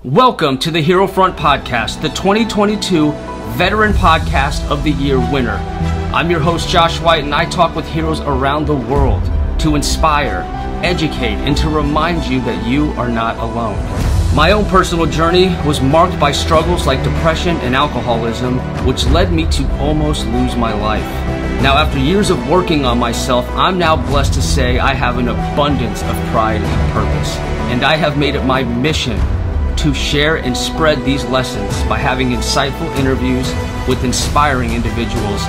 Welcome to the HeroFront Podcast, the 2022 Veteran Podcast of the Year winner. I'm your host, Josh White, and I talk with heroes around the world to inspire, educate, and to remind you that you are not alone. My own personal journey was marked by struggles like depression and alcoholism, which led me to almost lose my life. Now, after years of working on myself, I'm now blessed to say I have an abundance of pride and purpose, and I have made it my mission to share and spread these lessons by having insightful interviews with inspiring individuals,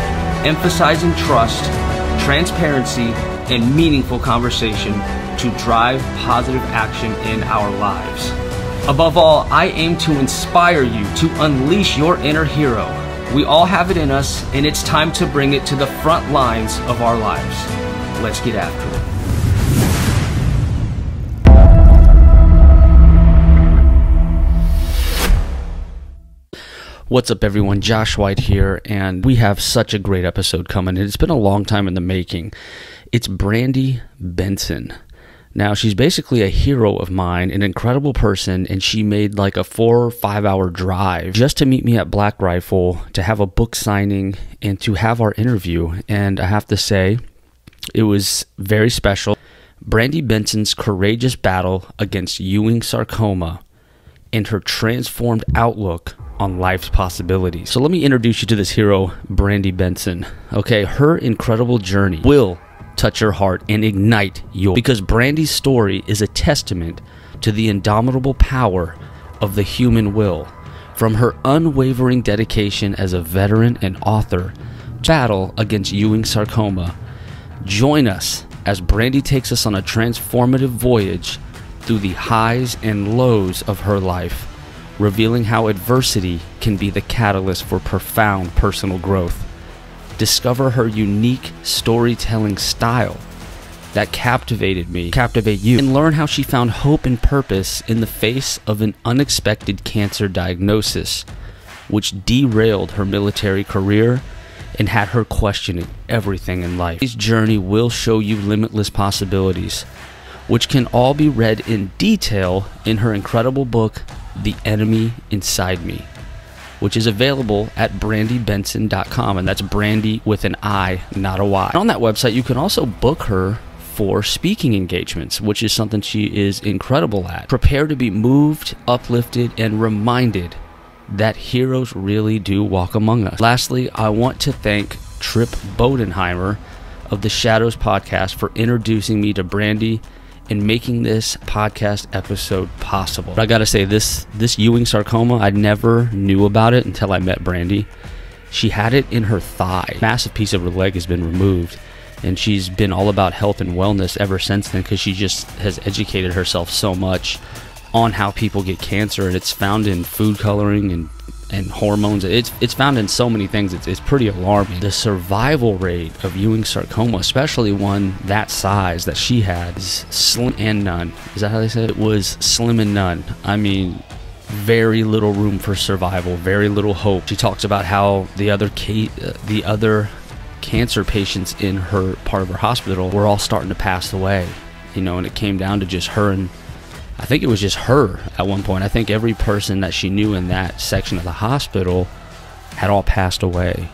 emphasizing trust, transparency, and meaningful conversation to drive positive action in our lives. Above all, I aim to inspire you to unleash your inner hero. We all have it in us, and it's time to bring it to the front lines of our lives. Let's get after it. What's up, everyone? Josh White here, and we have such a great episode coming. It's been a long time in the making. It's Brandi Benson. Now, she's basically a hero of mine, an incredible person, and she made like a 4 or 5 hour drive just to meet me at Black Rifle, to have a book signing, and to have our interview. And I have to say, it was very special. Brandi Benson's courageous battle against Ewing Sarcoma and her transformed outlook on life's possibilities. So let me introduce you to this hero, Brandi Benson. Okay, her incredible journey will touch your heart and ignite yours, because Brandi's story is a testament to the indomitable power of the human will. From her unwavering dedication as a veteran and author to battle against Ewing Sarcoma, join us as Brandi takes us on a transformative voyage through the highs and lows of her life, revealing how adversity can be the catalyst for profound personal growth. Discover her unique storytelling style that captivated me, captivate you, and learn how she found hope and purpose in the face of an unexpected cancer diagnosis, which derailed her military career and had her questioning everything in life. This journey will show you limitless possibilities, which can all be read in detail in her incredible book, The Enemy Inside Me, which is available at BrandiBenson.com, and that's Brandi with an I, not a Y. And on that website, you can also book her for speaking engagements, which is something she is incredible at. Prepare to be moved, uplifted, and reminded that heroes really do walk among us. Lastly, I want to thank Tripp Bodenheimer of the Shadows Podcast for introducing me to Brandi and making this podcast episode possible. But I gotta say, this Ewing Sarcoma, I never knew about it until I met Brandi. She had it in her thigh. A massive piece of her leg has been removed, and she's been all about health and wellness ever since then, because she just has educated herself so much on how people get cancer, and it's found in food coloring and hormones. It's found in so many things. It's pretty alarming. The survival rate of Ewing Sarcoma, especially one that size that she had, is slim and none. Is that how they say it? It was slim and none. I mean, very little room for survival, very little hope. She talks about how the other cancer patients in her part of her hospital were all starting to pass away, you know, and it came down to just her, and I think it was just her at one point. I think every person that she knew in that section of the hospital had all passed away.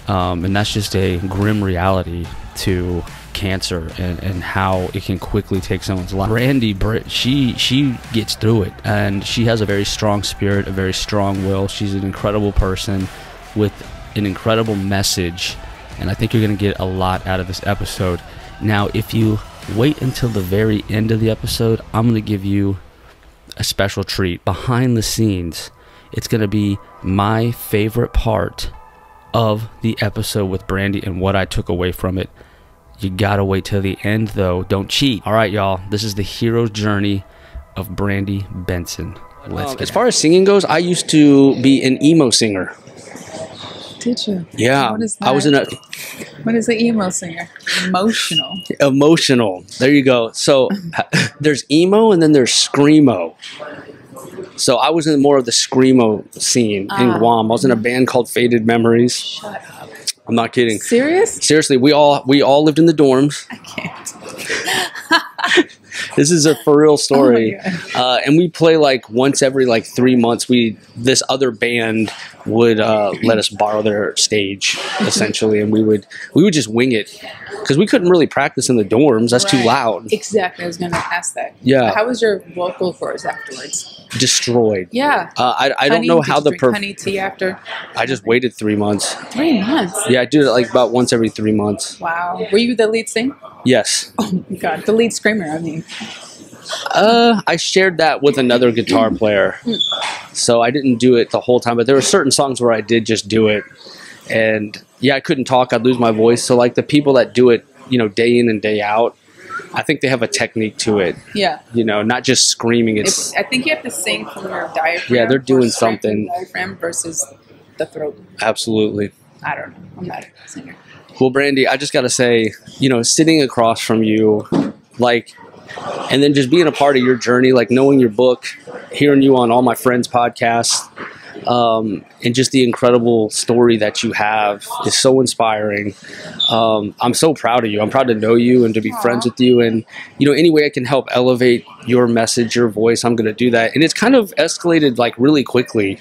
And that's just a grim reality to cancer and how it can quickly take someone's life. Brandi, she gets through it, and she has a very strong spirit, a very strong will. She's an incredible person with an incredible message, and I think you're going to get a lot out of this episode. Now, if you wait until the very end of the episode, I'm going to give you a special treat. Behind the scenes, it's going to be my favorite part of the episode with Brandi and what I took away from it. You got to wait till the end, though. Don't cheat. All right, y'all. This is the hero's journey of Brandi Benson. Let's get as far as singing goes, I used to be an emo singer. Did you? Yeah. What is that? I was in a... What is the emo singer? Emotional. Emotional. There you go. So there's emo and then there's screamo. So I was in more of the screamo scene in Guam. I was in a band called Faded Memories. Shut up. I'm not kidding. Serious? Seriously, we all lived in the dorms. I can't. This is a for real story. Oh And we play like once every like 3 months. This other band would let us borrow their stage essentially, and we would just wing it because we couldn't really practice in the dorms. That's too loud. Exactly. I was going to ask that. Yeah. How was your vocal cords afterwards? Destroyed. Yeah. I don't know how the honey tea after. I just waited 3 months. 3 months. Yeah, I do it like about once every 3 months. Wow. Were you the lead singer? Yes. Oh my God, the lead screamer. I mean. I shared that with another guitar player, so I didn't do it the whole time. But there were certain songs where I did just do it, and yeah, I couldn't talk. I'd lose my voice. So like the people that do it, day in and day out, I think they have a technique to it. Yeah. Not just screaming. I think you have to sing from your diaphragm. Yeah, they're doing or strength from something. the diaphragm versus the throat. Absolutely. I don't know. I'm not a singer. Well, Brandi, I just got to say, sitting across from you, and then just being a part of your journey, like knowing your book, hearing you on all my friends' podcasts, and just the incredible story that you have is so inspiring. I'm so proud of you. I'm proud to know you and to be friends with you. And, any way I can help elevate your message, your voice, I'm going to do that. And it's kind of escalated like really quickly.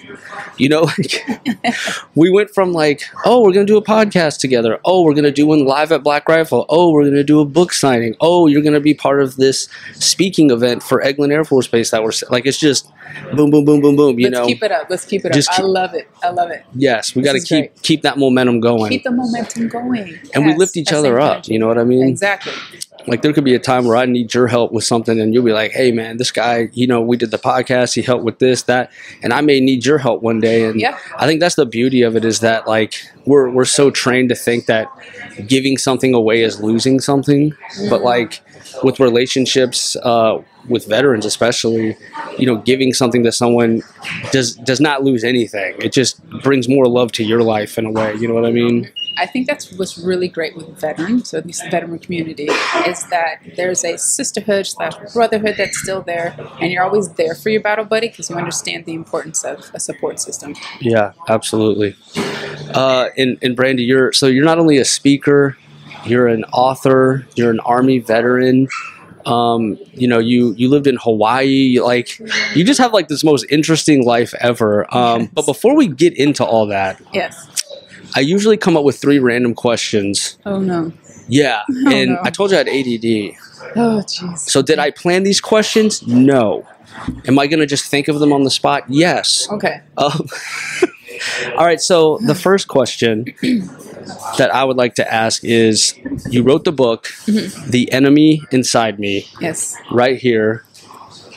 We went from like, oh, we're going to do a podcast together. Oh, we're going to do one live at Black Rifle. Oh, we're going to do a book signing. Oh, you're going to be part of this speaking event for Eglin Air Force Base that we're like, it's just boom, boom, boom, boom, boom. Let's keep it up. Let's keep it up. I love it. I love it. Yes, we got to keep that momentum going. Keep the momentum going. And we lift each other up. You know what I mean? Exactly. Like there could be a time where I need your help with something and you'll be like, hey man, this guy, we did the podcast, he helped with this, that, and I may need your help one day. And I think that's the beauty of it, is that like we're so trained to think that giving something away is losing something. But like with relationships, with veterans especially, giving something to someone does not lose anything. It just brings more love to your life in a way. You know what I mean? I think that's what's really great with veterans, so at least the veteran community, is that there's a sisterhood / brotherhood that's still there, and you're always there for your battle buddy because you understand the importance of a support system. Yeah, absolutely. And Brandi, you're not only a speaker, you're an author, you're an Army veteran. You lived in Hawaii, like you just have like this most interesting life ever. But before we get into all that, I usually come up with 3 random questions. Oh no. Yeah. And I told you I had ADD. Oh jeez. So did I plan these questions? No. Am I going to just think of them on the spot? Yes. Okay. All right. So the first question that I would like to ask is, you wrote the book, The Enemy Inside Me. Yes. Right here.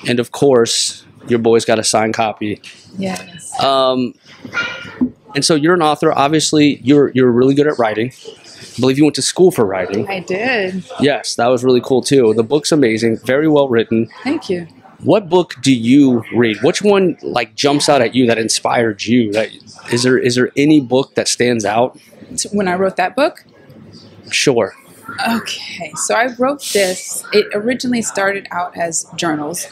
And of course, your boy's got a signed copy. Yes. And so you're an author. Obviously, you're really good at writing. I believe you went to school for writing. I did. Yes, that was really cool too. The book's amazing. Very well written. Thank you. What book do you read? Which one like jumps out at you that inspired you? Is there any book that stands out? When I wrote that book? Sure. Okay, so I wrote this. It originally started out as journals,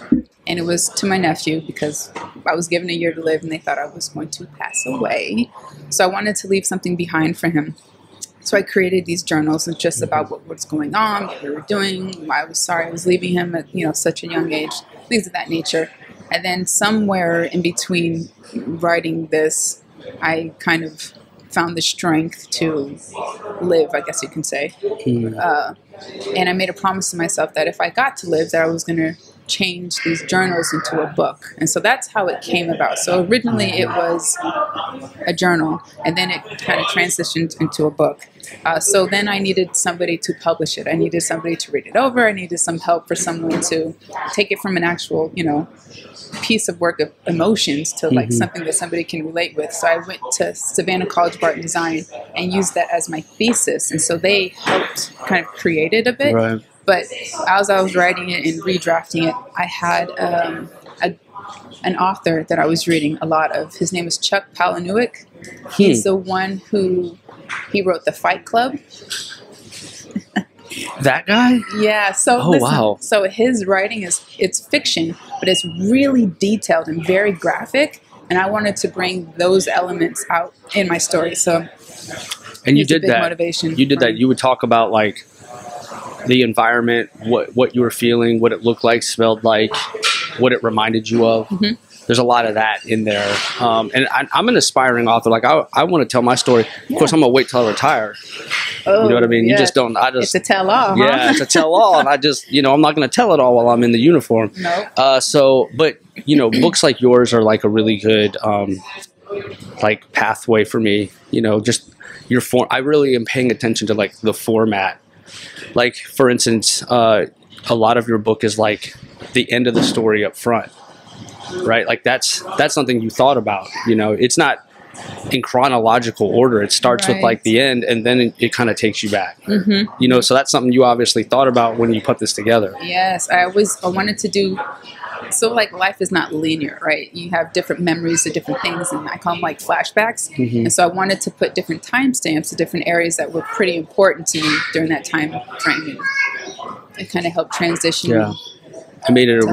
and it was to my nephew because I was given a year to live and they thought I was going to pass away. So I wanted to leave something behind for him. So I created these journals and just about what was going on, what we were doing, why I was sorry I was leaving him at such a young age, things of that nature. And then somewhere in between writing this, I kind of found the strength to live, I guess you can say. And I made a promise to myself that if I got to live, that I was going to change these journals into a book. And so that's how it came about. So originally it was a journal, and then it kind of transitioned into a book. So then I needed somebody to publish it. I needed somebody to read it over. I needed some help for someone to take it from an actual, piece of work of emotions to like something that somebody can relate with. So I went to Savannah College of Art and Design and used that as my thesis. And so they helped kind of create it a bit. Right. But as I was writing it and redrafting it, I had an author that I was reading a lot of. His name is Chuck Palahniuk. He's the one he wrote The Fight Club. That guy? Yeah. So wow. So his writing it's fiction, but it's really detailed and very graphic. And I wanted to bring those elements out in my story. So and you did that. Motivation you did that. You would talk about like the environment, what you were feeling, what it looked like, smelled like, what it reminded you of. There's a lot of that in there. And I'm an aspiring author. Like I want to tell my story. Of course, I'm gonna wait till I retire. Oh, you know what I mean? yeah. You just don't. It's a tell all. Yeah, it's a tell all, and I just, I'm not gonna tell it all while I'm in the uniform. No. But books like yours are like a really good like pathway for me. Just your form. I really am paying attention to like the format. Like for instance, a lot of your book is like the end of the story up front. Right, like that's something you thought about. It's not in chronological order. It starts with like the end, and then it kind of takes you back. So that's something you obviously thought about when you put this together. Yes, I wanted to do. So like life is not linear, right? You have different memories of different things, and I call them like flashbacks. And so I wanted to put different timestamps to different areas that were pretty important to me during that time frame. It kind of helped transition. Yeah. It made it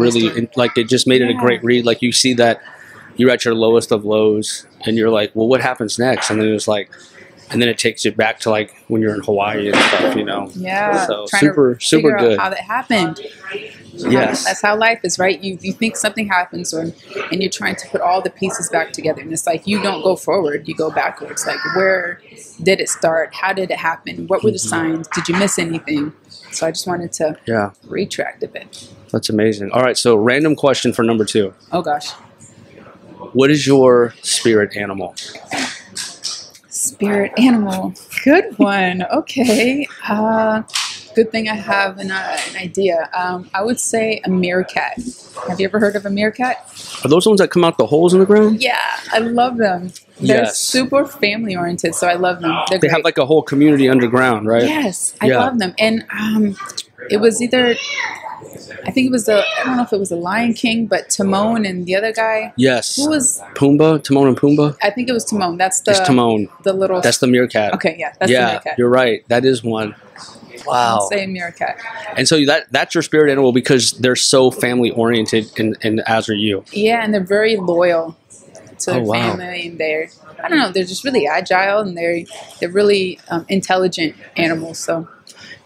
it just made it a great read. Like you see that you're at your lowest of lows and you're like, well, what happens next? And then it's like, and then it takes you back to like when you're in Hawaii and stuff, Yeah. So super good. Out how that happened. Yes. That's how life is, right? You think something happens and you're trying to put all the pieces back together. And it's like, you don't go forward, you go backwards. Like, where did it start? How did it happen? What were the signs? Did you miss anything? So I just wanted to retract a bit. That's amazing. All right. So random question for number 2. Oh, gosh. What is your spirit animal? Spirit animal. Good one. Okay. Good thing I have an idea. I would say a meerkat. Have you ever heard of a meerkat? Are those ones that come out the holes in the ground? Yeah, I love them. They're super family oriented, so I love them. They have like a whole community underground, right? Yes, I love them. And it was either, I think it was I don't know if it was the Lion King, but Timon and the other guy. Yes. Who was Pumbaa? Timon and Pumbaa? I think it was Timon. It's Timon. The little. That's the meerkat. Okay, yeah, that's the meerkat. You're right. That is one. Wow. I'll say meerkat. And so that's your spirit animal because they're so family oriented, and as are you. Yeah, and they're very loyal to their family, and they're just really agile, and they're really intelligent animals. So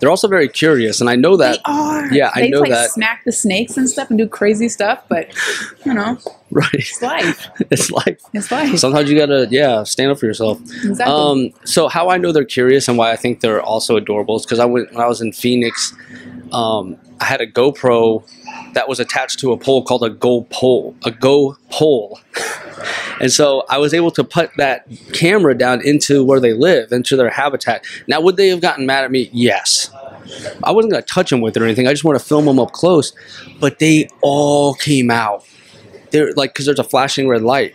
they're also very curious, and I know that. They are. Yeah, I know they that. Smack the snakes and stuff and do crazy stuff, but right. It's life. It's life. It's life. Sometimes you gotta stand up for yourself. Exactly. So how I know they're curious and why I think they're also adorable is because when I was in Phoenix, I had a GoPro that was attached to a pole called a Go pole. And so I was able to put that camera down into where they live, into their habitat. Now, would they have gotten mad at me? Yes. I wasn't going to touch them with it or anything. I just want to film them up close. But they all came out. They're like, because there's a flashing red light.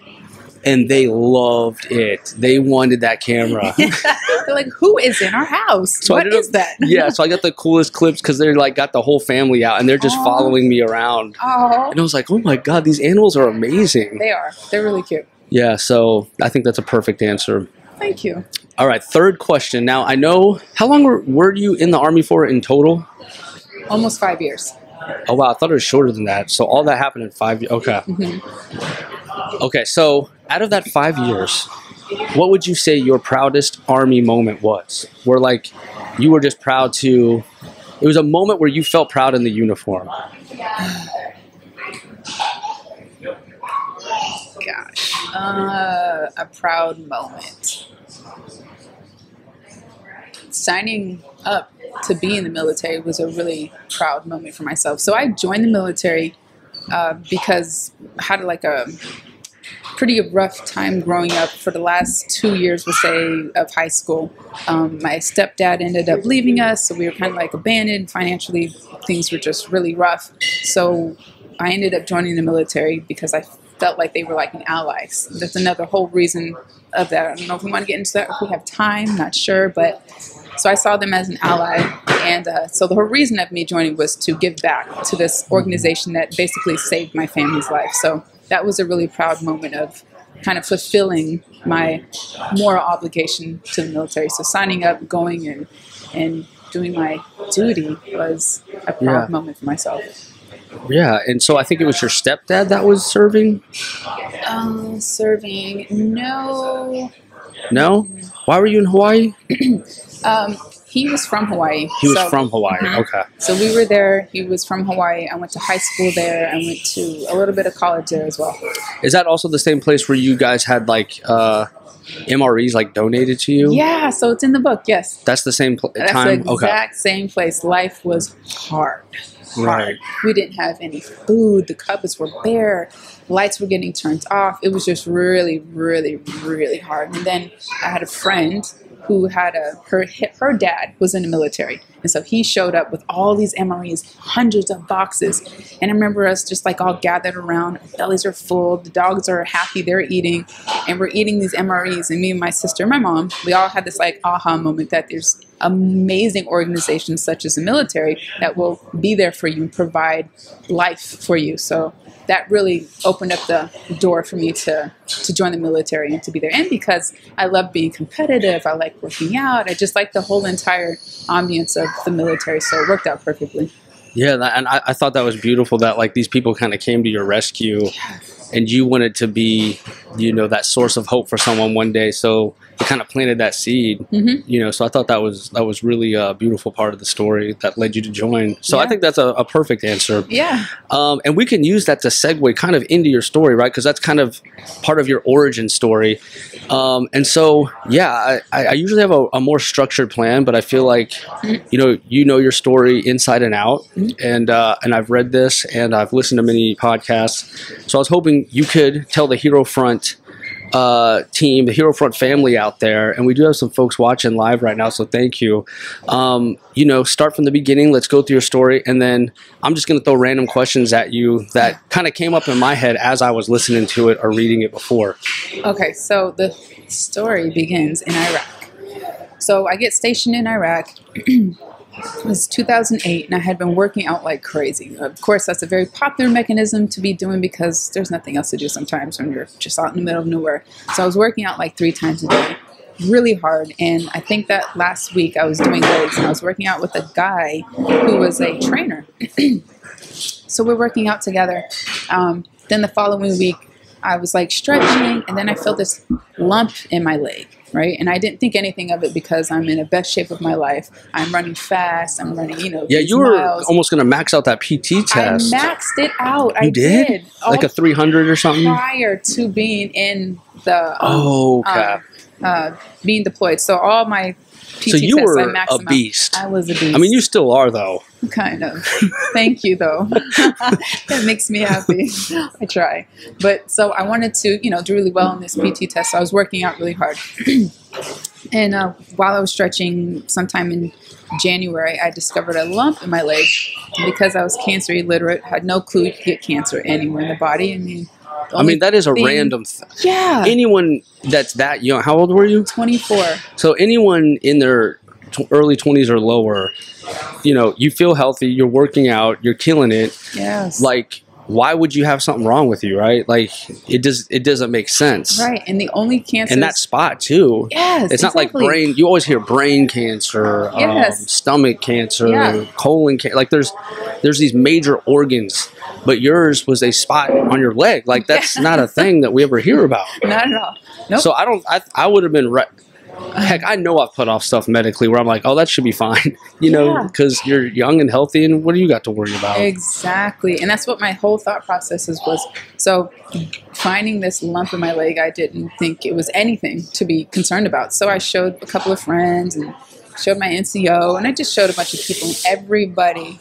And they loved it. They wanted that camera. They're like, who is in our house? So what is that? Yeah, so I got the coolest clips because they're like got the whole family out and they're just following me around. Oh. And I was like, oh my God, these animals are amazing. They are. They're really cute. Yeah, so I think that's a perfect answer. Thank you. All right, third question. Now, I know, how long were you in the Army for in total? Almost 5 years. Oh, wow, I thought it was shorter than that. So all that happened in 5 years. Okay. Okay, so out of that 5 years, what would you say your proudest Army moment was? Where like you were just proud to, it was a moment where you felt proud in the uniform. Gosh, a proud moment. Signing up to be in the military was a really proud moment for myself. So I joined the military because I had like a pretty rough time growing up for the last 2 years, we'll say, of high school. My stepdad ended up leaving us, so we were kind of like abandoned. Financially, things were just really rough. So I ended up joining the military because I felt like they were like an ally. That's another whole reason of that. I don't know if we want to get into that, if we have time, not sure, but so I saw them as an ally. And so the whole reason of me joining was to give back to this organization that basically saved my family's life. So that was a really proud moment of kind of fulfilling my moral obligation to the military. So signing up, going and doing my duty was a proud moment for myself. Yeah, and so I think it was your stepdad that was serving? Serving, no. No? Why were you in Hawaii? He was from Hawaii. He was from Hawaii. Okay. So we were there. He was from Hawaii. I went to high school there. I went to a little bit of college there as well. Is that also the same place where you guys had like MREs like donated to you? Yeah. So it's in the book. Yes. That's the same time? That's the exact same place. Life was hard. Right. We didn't have any food. The cupboards were bare. Lights were getting turned off. It was just really, really, really hard. And then I had a friend who had her dad was in the military. And so he showed up with all these MREs, hundreds of boxes. And I remember us just like all gathered around. Our bellies are full. The dogs are happy. They're eating. And we're eating these MREs. And me and my sister and my mom, we all had this like aha moment that there's amazing organizations such as the military that will be there for you and provide life for you. So that really opened up the door for me to join the military and to be there. And because I love being competitive, I like working out. I just like the whole entire ambience of the military. So it worked out perfectly. Yeah, and I thought that was beautiful that like these people kind of came to your rescue and you wanted to be, you know, that source of hope for someone one day. So it kind of planted that seed, you know, so I thought that was really a beautiful part of the story that led you to join. So I think that's a perfect answer. Yeah. And we can use that to segue kind of into your story, right? Because that's kind of part of your origin story. And so, yeah, I usually have a more structured plan, but I feel like, you know your story inside and out. And I've read this and I've listened to many podcasts. So I was hoping you could tell the HeroFront team, the HeroFront family out there, and we do have some folks watching live right now, so thank you. You know, start from the beginning. Let's go through your story, and then I'm just going to throw random questions at you that kind of came up in my head as I was listening to it or reading it before. Okay, so the story begins in Iraq. So I get stationed in Iraq. It was 2008, and I had been working out like crazy. Of course, that's a very popular mechanism to be doing because there's nothing else to do sometimes when you're just out in the middle of nowhere. So I was working out like 3 times a day, really hard. And I think that last week I was doing legs, and I was working out with a guy who was a trainer. So we're working out together. Then the following week, I was like stretching, and then I felt this lump in my leg. Right. And I didn't think anything of it because I'm in the best shape of my life. I'm running fast. I'm running, you know. Yeah, you were almost going to max out that PT test. I maxed it out. You did? Like a 300 or something? Prior to being in the being deployed. So all my PT so you tests, were I maxed a beast. I was a beast. I mean, you still are, though. Kind of. Thank you, though. That makes me happy. I try. But so I wanted to, you know, do really well on this PT test. So I was working out really hard. And while I was stretching sometime in January, I discovered a lump in my leg. And because I was cancer illiterate, had no clue you could get cancer anywhere in the body. I mean, that is a random thing. Yeah. Anyone that's that young, how old were you? 24. So anyone in their early 20s or lower, you know, you feel healthy, you're working out, you're killing it. Yes. Like, why would you have something wrong with you, right? Like, it doesn't make sense. Right. And the only cancer. In that spot, too. Yes. It's not like brain. You always hear brain cancer, stomach cancer, colon cancer. Like, there's these major organs, but yours was a spot on your leg. Like, that's not a thing that we ever hear about. Not at all. Nope. So I would have been heck, I know I've put off stuff medically where I'm like, oh, that should be fine, you know, because you're young and healthy, and what do you got to worry about? Exactly. And that's what my whole thought process was. So finding this lump in my leg, I didn't think it was anything to be concerned about. So I showed a couple of friends and showed my NCO, and I just showed a bunch of people, and everybody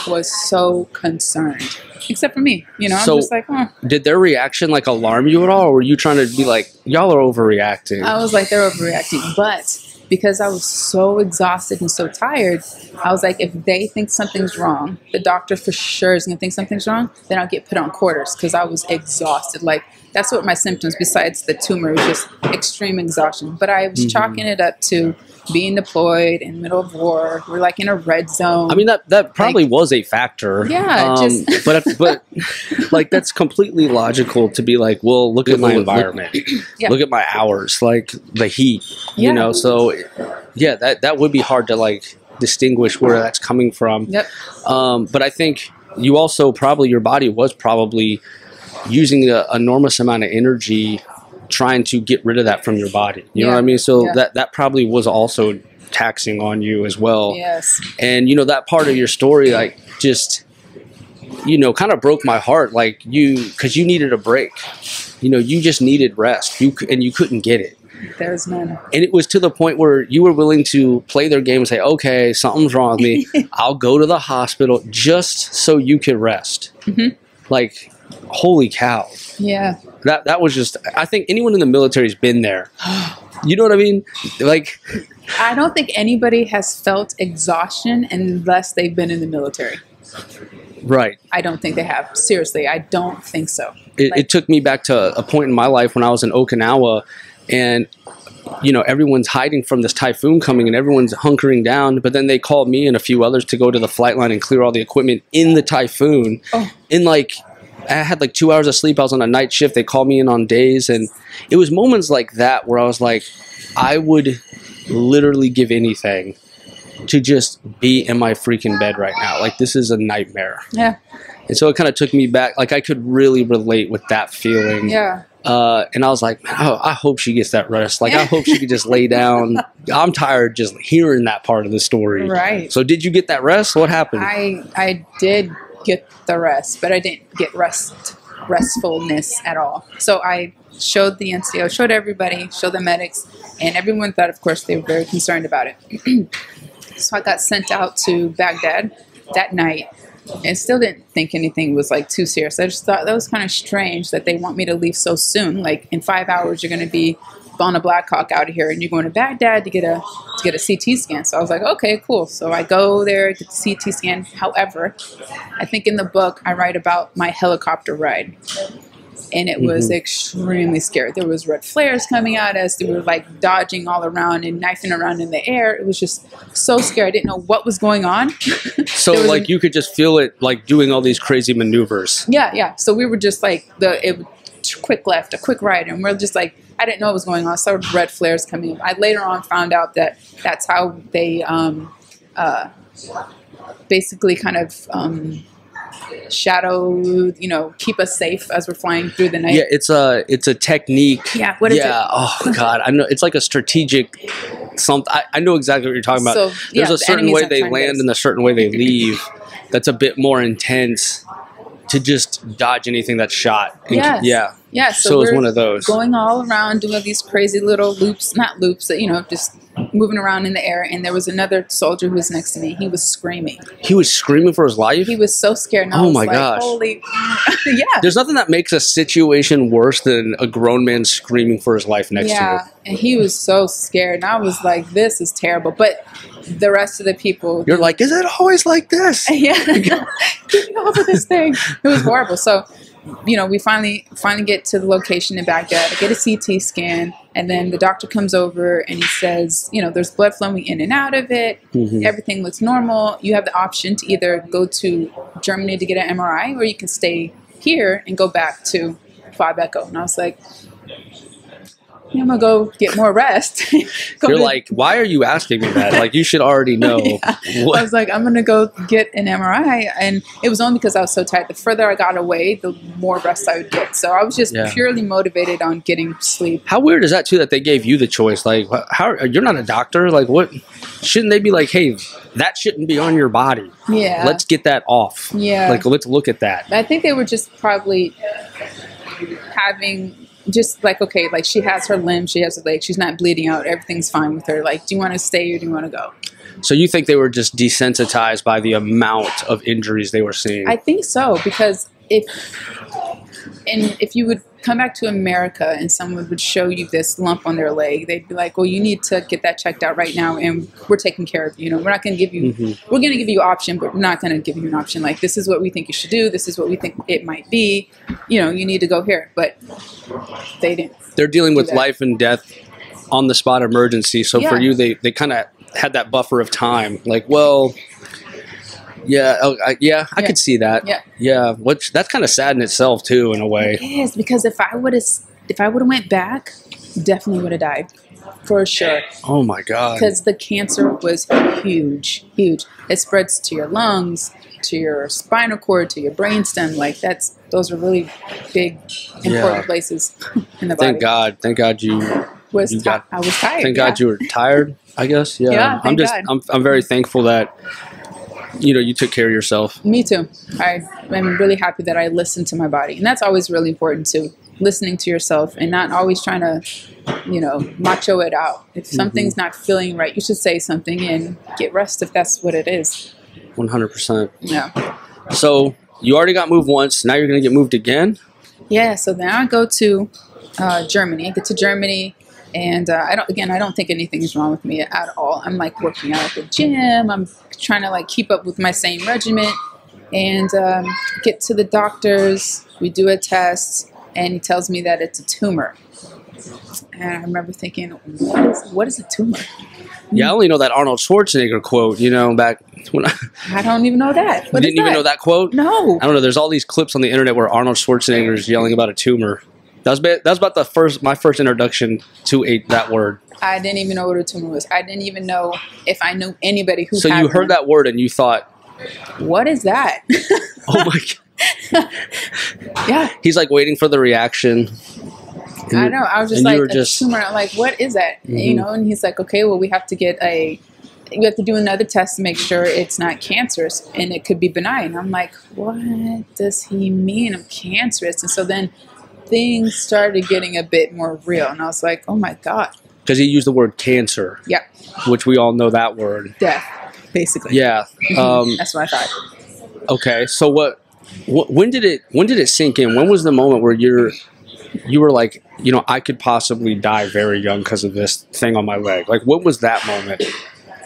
was so concerned. Except for me, you know, I'm just like, Did their reaction like alarm you at all, or were you trying to be like, y'all are overreacting? I was like, they're overreacting. But because I was so exhausted and so tired, I was like, if they think something's wrong, the doctor for sure is going to think something's wrong, then I'll get put on quarters because I was exhausted. Like, that's what my symptoms, besides the tumor, was just extreme exhaustion. But I was chalking it up to being deployed in the middle of war. We're like in a red zone. I mean, that probably was a factor. Yeah. But like, that's completely logical to be like, well, look at my environment. Look at my hours, like the heat, you know? So yeah, that would be hard to like distinguish where that's coming from. Yep. But I think you also your body was probably using an enormous amount of energy trying to get rid of that from your body. You know what I mean? So that probably was also taxing on you as well. Yes. And, you know, that part of your story, like, just, you know, kind of broke my heart. Like, because you needed a break. You know, you just needed rest. You couldn't get it. There's none. And it was to the point where you were willing to play their game and say, okay, something's wrong with me. I'll go to the hospital just so you could rest. Mm-hmm. Like, holy cow. Yeah. That was just, I think anyone in the military has been there. You know what I mean? Like, I don't think anybody has felt exhaustion unless they've been in the military. Right. I don't think they have. Seriously, I don't think so. It took me back to a point in my life when I was in Okinawa, and, you know, everyone's hiding from this typhoon coming and everyone's hunkering down. But then they called me and a few others to go to the flight line and clear all the equipment in the typhoon. Oh. In like, I had like 2 hours of sleep. I was on a night shift. They called me in on days. And it was moments like that where I was like, I would literally give anything to just be in my freaking bed right now. Like, this is a nightmare. Yeah. And so it kind of took me back. Like, I could really relate with that feeling. Yeah. And I was like, oh, I hope she gets that rest. Like, I hope she could just lay down. I'm tired just hearing that part of the story. Right. So did you get that rest? What happened? I did get the rest, but I didn't get restfulness at all. So I showed the NCO, showed everybody, showed the medics, and everyone thought, of course, they were very concerned about it. So I got sent out to Baghdad that night. And still didn't think anything was like too serious. I just thought that was kind of strange that they want me to leave so soon. Like, in 5 hours, you're going to be on a Black Hawk out of here, and you're going to Baghdad to get a CT scan. So I was like, okay, cool. So I go there, get the CT scan. However, I think in the book I write about my helicopter ride. And it was extremely scary. There was red flares coming at us. They were like dodging all around and knifing around in the air. It was just so scary. I didn't know what was going on. So like you could just feel it like doing all these crazy maneuvers. Yeah. So we were just like quick left, a quick right. And we're just like, I didn't know what was going on. So red flares coming up. I later on found out that that's how they basically kind of shadow, you know, keep us safe as we're flying through the night. Yeah, it's a technique. Yeah, what is it? Oh God, I know. It's like a strategic something. I know exactly what you're talking about. So, there's a certain way they land and a certain way they leave. That's a bit more intense to just dodge anything that's shot. Yeah. So it's one of those. Going all around doing these crazy little loops, not loops, you know, just moving around in the air. And there was another soldier who was next to me. He was screaming. He was screaming for his life? He was so scared. And oh my gosh. Holy, yeah. There's nothing that makes a situation worse than a grown man screaming for his life next to you. Yeah. And he was so scared. And I was like, this is terrible. But the rest of the people. You're like, is it always like this? Yeah. Get me over this thing. It was horrible. So, you know, we finally get to the location in Baghdad. I get a CT scan, and then the doctor comes over and he says, you know, there's blood flowing in and out of it. Everything looks normal. You have the option to either go to Germany to get an MRI, or you can stay here and go back to 5 Echo. And I was like, I'm going to go get more rest. You're like, why are you asking me that? Like, you should already know. I was like, I'm going to go get an MRI. And it was only because I was so tired. The further I got away, the more rest I would get. So I was just purely motivated on getting sleep. How weird is that, too, that they gave you the choice? Like, how you're not a doctor. Like, what? Shouldn't they be like, hey, that shouldn't be on your body. Yeah. Let's get that off. Yeah. Like, let's look at that. I think they were just probably having... just like, okay, like she has her limb, she has her leg, she's not bleeding out, everything's fine with her. Like, do you want to stay or do you want to go? So you think they were just desensitized by the amount of injuries they were seeing? I think so, because if you would come back to America and someone would show you this lump on their leg, they'd be like, well, you need to get that checked out right now, and we're taking care of you. You know, we're not going to give you, we're going to give you an option, but we're not going to give you an option. Like, this is what we think you should do. This is what we think it might be. You know, you need to go here. But they didn't. They're dealing with life and death on the spot emergency. So for you, they kind of had that buffer of time. Like, well... I could see that. Yeah, which that's kind of sad in itself too, in a way. It is, because if I would have went back, definitely would have died, for sure. Oh my God! Because the cancer was huge. It spreads to your lungs, to your spinal cord, to your brainstem. Like those are really big, important places in the body. Thank God you I was tired. Thank God you were tired, I guess. Yeah. Yeah, thank God. I'm very thankful that, you took care of yourself. Me too. I'm really happy that I listened to my body. And that's always really important too. Listening to yourself and not always trying to, macho it out. If something's not feeling right, you should say something and get rest if that's what it is. 100%. Yeah. So you already got moved once. Now you're going to get moved again? Yeah. So then I go to Germany. I get to Germany. And I don't think anything's wrong with me at all. I'm like working out at the gym. I'm trying to like keep up with my same regimen. And get to the doctors. We do a test. And he tells me that it's a tumor. And I remember thinking, what is a tumor? Yeah, I only know that Arnold Schwarzenegger quote, back when I don't even know that. You didn't even know that quote? No. I don't know. There's all these clips on the internet where Arnold Schwarzenegger is yelling about a tumor. That was about my first introduction to that word. I didn't even know what a tumor was. I didn't even know if I knew anybody who. So you heard that word and you thought, what is that? Oh my God. Yeah. He's like waiting for the reaction. I know. I was just like, a tumor. I'm like, what is that? And he's like, okay, well, we have to you have to do another test to make sure it's not cancerous and it could be benign. I'm like, what does he mean? I'm cancerous. And so then things started getting a bit more real. And I was like, oh my God. Because he used the word cancer. Yeah. Which we all know that word. Death, basically. Yeah. That's what I thought. Okay. So when did it sink in? When was the moment where you were like, I could possibly die very young because of this thing on my leg? Like, what was that moment?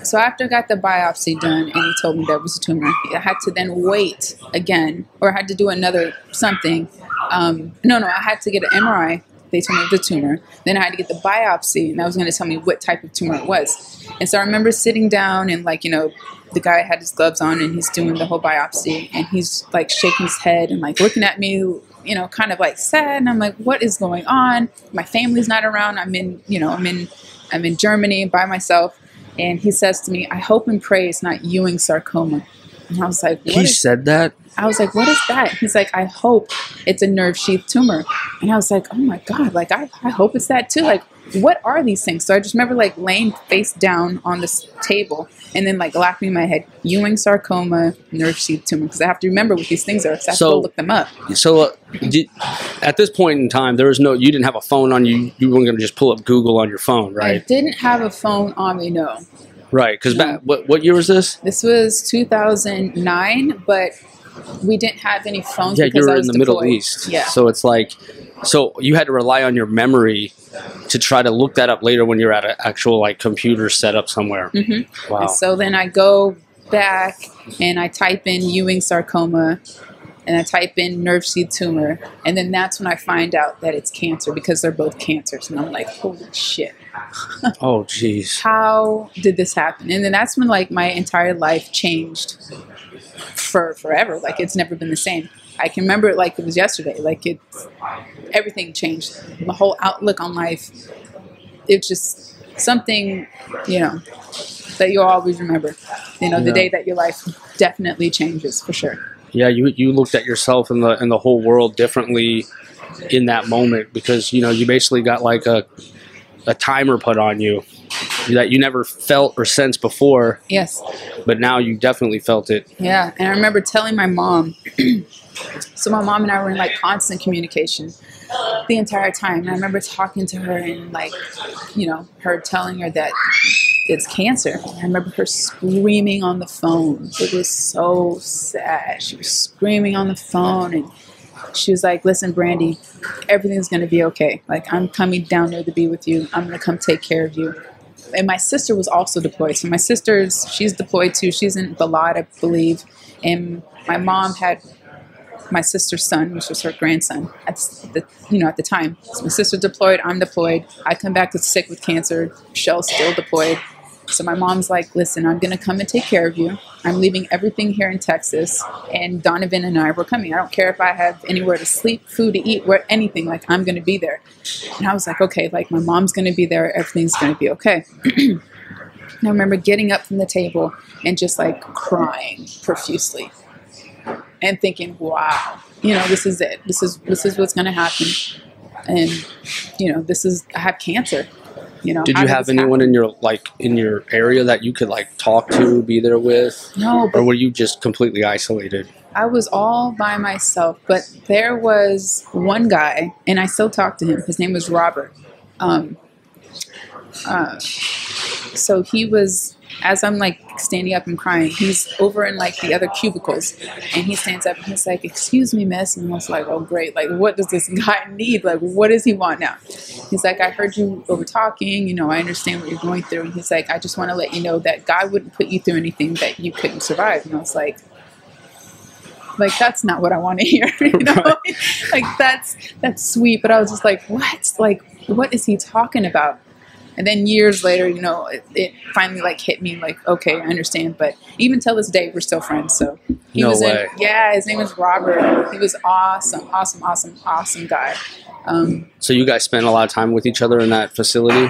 So after I got the biopsy done and he told me there was a tumor, I had to then wait again, or I had to do another something. No, I had to get an MRI. They told me it was a tumor. Then I had to get the biopsy, and that was going to tell me what type of tumor it was. And so I remember sitting down and the guy had his gloves on and he's doing the whole biopsy and he's like shaking his head and like looking at me, kind of like sad. And I'm like, what is going on? My family's not around. I'm in Germany by myself. And he says to me, I hope and pray it's not Ewing sarcoma. And I was like, he said that? I was like, what is that? He's like, I hope it's a nerve sheath tumor. And I was like, oh my God, like, I hope it's that too. Like, what are these things? So I just remember like laying face down on this table and then like laughing in my head, Ewing sarcoma, nerve sheath tumor. Because I have to remember what these things are. So I have to go look them up. So at this point in time, you didn't have a phone on you. You weren't going to just pull up Google on your phone, right? I didn't have a phone on me, no. Right. Because what year was this? This was 2009, but we didn't have any phones. Yeah, because you were I was in the deployed. Middle East. Yeah. So it's like, you had to rely on your memory to try to look that up later when you're at an actual like computer setup somewhere. Mm-hmm. Wow. And so then I go back and I type in Ewing sarcoma and I type in nerve sheath tumor. And then that's when I find out that it's cancer because they're both cancers. And I'm like, holy shit. Oh, geez. How did this happen? And then that's when like my entire life changed for forever. Like it's never been the same. I can remember it like it was yesterday. Like everything changed. My whole outlook on life. It's just something, that you'll always remember. The day that your life definitely changes for sure. Yeah, you looked at yourself and the whole world differently in that moment because you basically got like a timer put on you that you never felt or sensed before. Yes. But now you definitely felt it. Yeah, and I remember telling my mom. So my mom and I were in like constant communication the entire time. And I remember talking to her and like, her telling her that it's cancer. I remember her screaming on the phone. It was so sad. She was screaming on the phone and she was like, listen, Brandi, everything's going to be okay. Like, I'm coming down there to be with you. I'm going to come take care of you. And my sister was also deployed. So my she's deployed too. She's in Balad, I believe. And my mom had my sister's son, which was her grandson at the time. So my sister deployed, I'm deployed. I come back sick with cancer. Shell's still deployed. So my mom's like, listen, I'm going to come and take care of you. I'm leaving everything here in Texas. And Donovan and I were coming. I don't care if I have anywhere to sleep, food to eat, anything. Like, I'm going to be there. And I was like, okay, like my mom's going to be there. Everything's going to be okay. And I remember getting up from the table and just like crying profusely and thinking, wow, this is it. This is what's going to happen. And, I have cancer. You know, Did how you did have this anyone happen? in your area that you could like talk to, be there with? No, but Or were you just completely isolated? I was all by myself. But there was one guy, and I still talk to him. His name was Robert. Um, so he was, as I'm like standing up and crying, he's over in like the other cubicles, and he stands up and he's like, "Excuse me, miss." And I was like, "Oh, great. Like, what does this guy need? Like, what does he want now?" He's like, "I heard you over talking. You know, I understand what you're going through." And he's like, "I just want to let you know that God wouldn't put you through anything that you couldn't survive." And I was like, that's not what I want to hear. You know, Right. like that's sweet. But I was just like, what? Like, what is he talking about? And then years later, you know, it finally like hit me like, okay, I understand. But even till this day, we're still friends. So he No was way. his name was Robert. He was awesome guy. So you guys spent a lot of time with each other in that facility?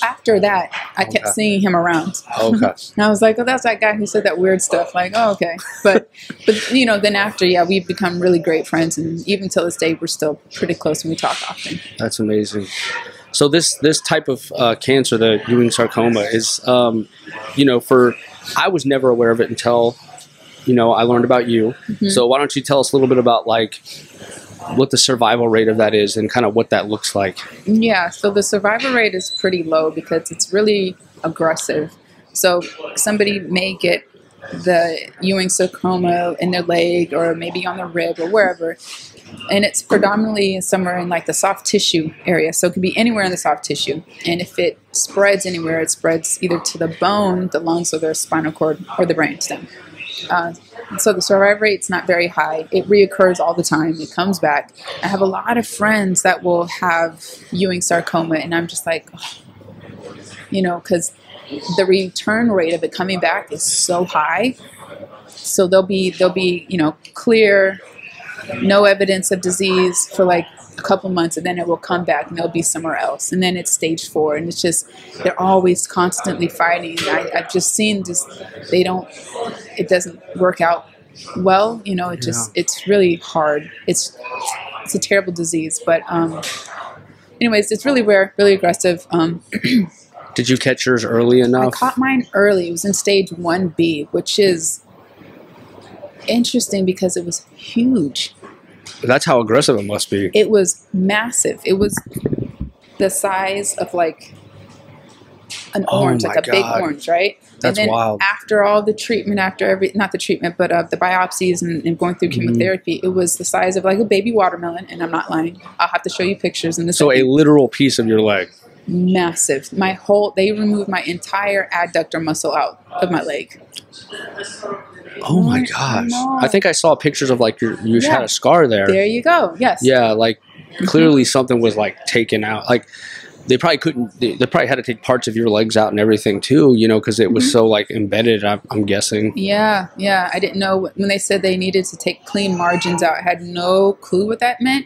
After that, I kept seeing him around. Okay. And I was like, oh, that's that guy who said that weird stuff. Like, oh, okay. But you know, then after, yeah, we've become really great friends. And even till this day, we're still pretty close and we talk often. That's amazing. So this type of cancer, the Ewing sarcoma, is, you know, I was never aware of it until, you know, I learned about you. Mm-hmm. So why don't you tell us a little bit about like what the survival rate of that is and kind of what that looks like? Yeah, so the survival rate is pretty low because it's really aggressive. So somebody may get the Ewing sarcoma in their leg or maybe on the rib or wherever, and it's predominantly somewhere in like the soft tissue area. So it could be anywhere in the soft tissue. And if it spreads anywhere, it spreads either to the bone, the lungs, or the spinal cord, or the brainstem. So the survival rate's not very high. It reoccurs all the time. It comes back. I have a lot of friends that will have Ewing sarcoma, and I'm just like, oh, you know, because the return rate of it coming back is so high. So they'll be, you know, clear, no evidence of disease for like a couple months, and then it will come back and they'll be somewhere else. And then it's stage 4, and it's just, they're always constantly fighting. I've just seen this, it doesn't work out well, you know, it's really hard. It's a terrible disease, but anyways, it's really rare, really aggressive. Did you catch yours early enough? I caught mine early. It was in stage 1B, which is interesting because it was huge. That's how aggressive it must be. It was massive. It was the size of like an orange, like a big orange, right? That's and then wild. After all the treatment, not the treatment, but the biopsies and going through chemotherapy, it was the size of like a baby watermelon, and I'm not lying. I'll have to show you pictures in this. So a literal piece of your leg. Massive. They removed my entire adductor muscle out of my leg. Oh my gosh. I think I saw pictures of like you had a scar there. There you go. Yes. Yeah, like clearly something was like taken out. Like they probably had to take parts of your legs out and everything too, you know, because it was so like embedded, I'm guessing. Yeah. I didn't know when they said they needed to take clean margins out. I had no clue what that meant.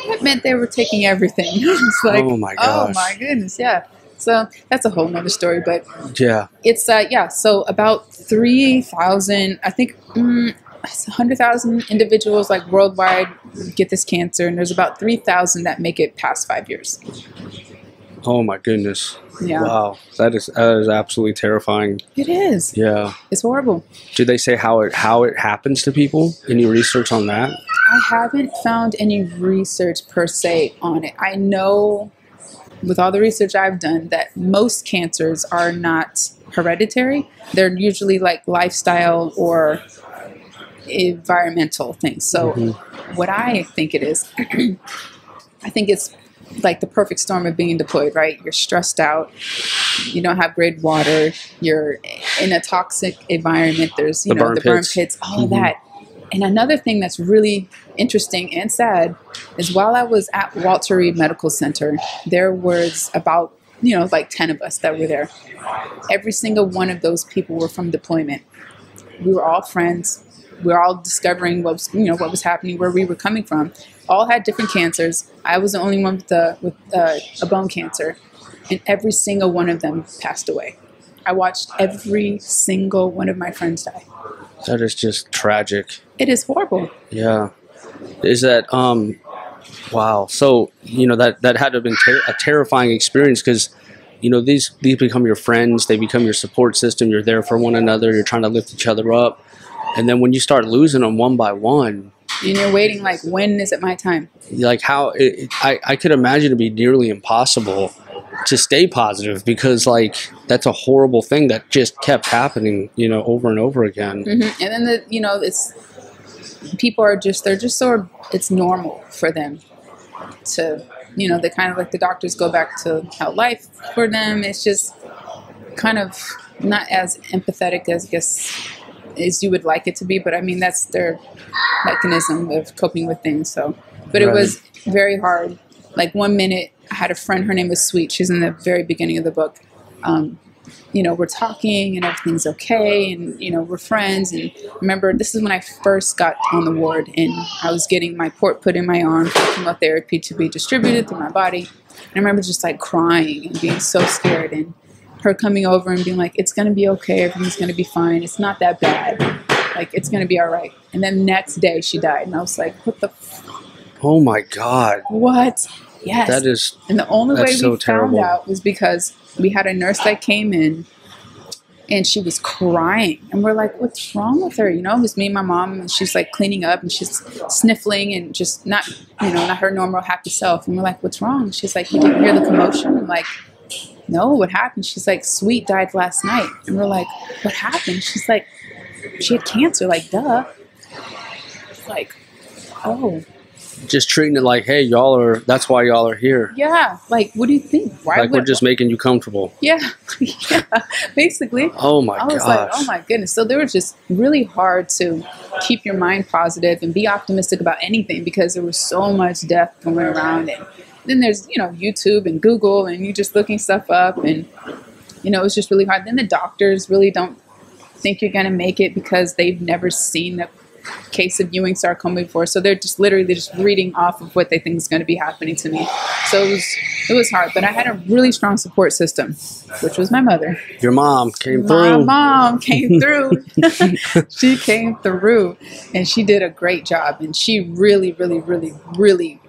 It meant they were taking everything. It's like, oh my gosh. Oh my goodness. Yeah. So that's a whole nother story, but yeah, it's so about 3,000, I think 100,000 individuals like worldwide get this cancer, and there's about 3,000 that make it past 5 years. Oh my goodness. Yeah. Wow. That is absolutely terrifying. It is. Yeah. It's horrible. Do they say how it happens to people? Any research on that? I haven't found any research per se on it. I know with all the research I've done that most cancers are not hereditary. They're usually like lifestyle or environmental things. So what I think it is, I think it's like the perfect storm of being deployed, right? You're stressed out. You don't have great water. You're in a toxic environment. There's, the burn pits, all of that. And another thing that's really interesting and sad is while I was at Walter Reed Medical Center, there was about, like 10 of us that were there. Every single one of those people were from deployment. We were all friends. We were all discovering what was happening, where we were coming from. All had different cancers. I was the only one with a bone cancer, and every single one of them passed away. I watched every single one of my friends die. That is just tragic. It is horrible. Yeah. Is that Wow. So, that had to have been a terrifying experience because, these become your friends. They become your support system. You're there for one another. You're trying to lift each other up. And then when you start losing them one by one. And you're waiting like, when is it my time? Like I could imagine it'd be nearly impossible to stay positive because like that's a horrible thing that just kept happening, over and over again. Mm-hmm. And then it's people are they're just so it's normal for them to they kind of like the doctors go back to how life for them. It's just kind of not as empathetic as I guess as you would like it to be, but I mean that's their mechanism of coping with things. So, but it was very hard. Like one minute I had a friend, her name was Sweet. She's in the very beginning of the book. We're talking and everything's okay and, we're friends. And remember, this is when I first got on the ward and I was getting my port put in my arm for chemotherapy to be distributed through my body. And I remember just like crying and being so scared and her coming over and being like, it's going to be okay. Everything's going to be fine. It's not that bad. Like, it's going to be all right. And then the next day she died. And I was like, what the Oh my God. What? Yes. That is. And the only way so we terrible. found out was because we had a nurse that came in and she was crying. And we're like, what's wrong with her? It was me and my mom and she's like cleaning up and she's sniffling and just not her normal happy self. And we're like, what's wrong? She's like, you didn't hear the commotion? I'm like, no, what happened? She's like, Sweet died last night. And we're like, what happened? She's like, she had cancer. Like, duh. Like, oh. Just treating it like, hey, that's why y'all are here. Yeah. Like, what do you think? Why we're just making you comfortable. Yeah. Yeah. Basically. Oh my gosh. I was like, oh my goodness. So they were just really hard to keep your mind positive and be optimistic about anything because there was so much death going around. And then there's, YouTube and Google and you just looking stuff up and, it was just really hard. Then the doctors really don't think you're going to make it because they've never seen a case of Ewing Sarcoma before. So they're just reading off of what they think is going to be happening to me. So it was hard, but I had a really strong support system, which was my mother. Your mom came through. My mom came through. She came through and she did a great job. And she really, really, really, really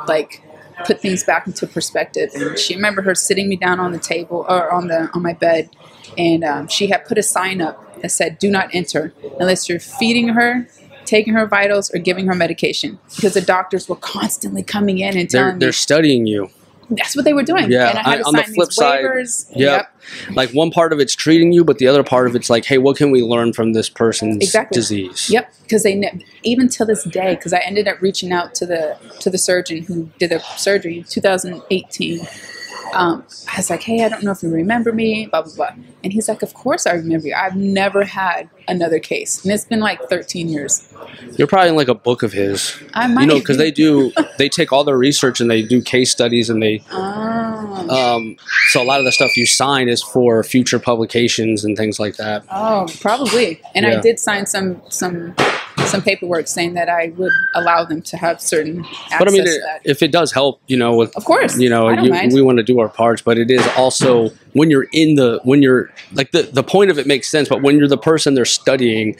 like put things back into perspective. And she remember her sitting me down on the table or on my bed. And she had put a sign up that said, do not enter unless you're feeding her, taking her vitals, or giving her medication. Because the doctors were constantly coming in and telling me. They're studying you. That's what they were doing. Yeah. And I had to on sign the flip these side, waivers. Yep. Like one part of it's treating you, but the other part of it's like, hey, what can we learn from this person's disease? Yep. Because even till this day, because I ended up reaching out to the surgeon who did the surgery in 2018. I was like, hey, I don't know if you remember me, blah, blah, blah. And he's like, of course I remember you. I've never had another case. And it's been like 13 years. You're probably in like a book of his. I might. Because they take all their research and they do case studies and they, so a lot of the stuff you sign is for future publications and things like that. Oh, probably. And I did sign some paperwork saying that I would allow them to have certain access but I mean, to that. If it does help, with, of course, we want to do our parts, but it is also when you're like the point of it makes sense, but when you're the person they're studying,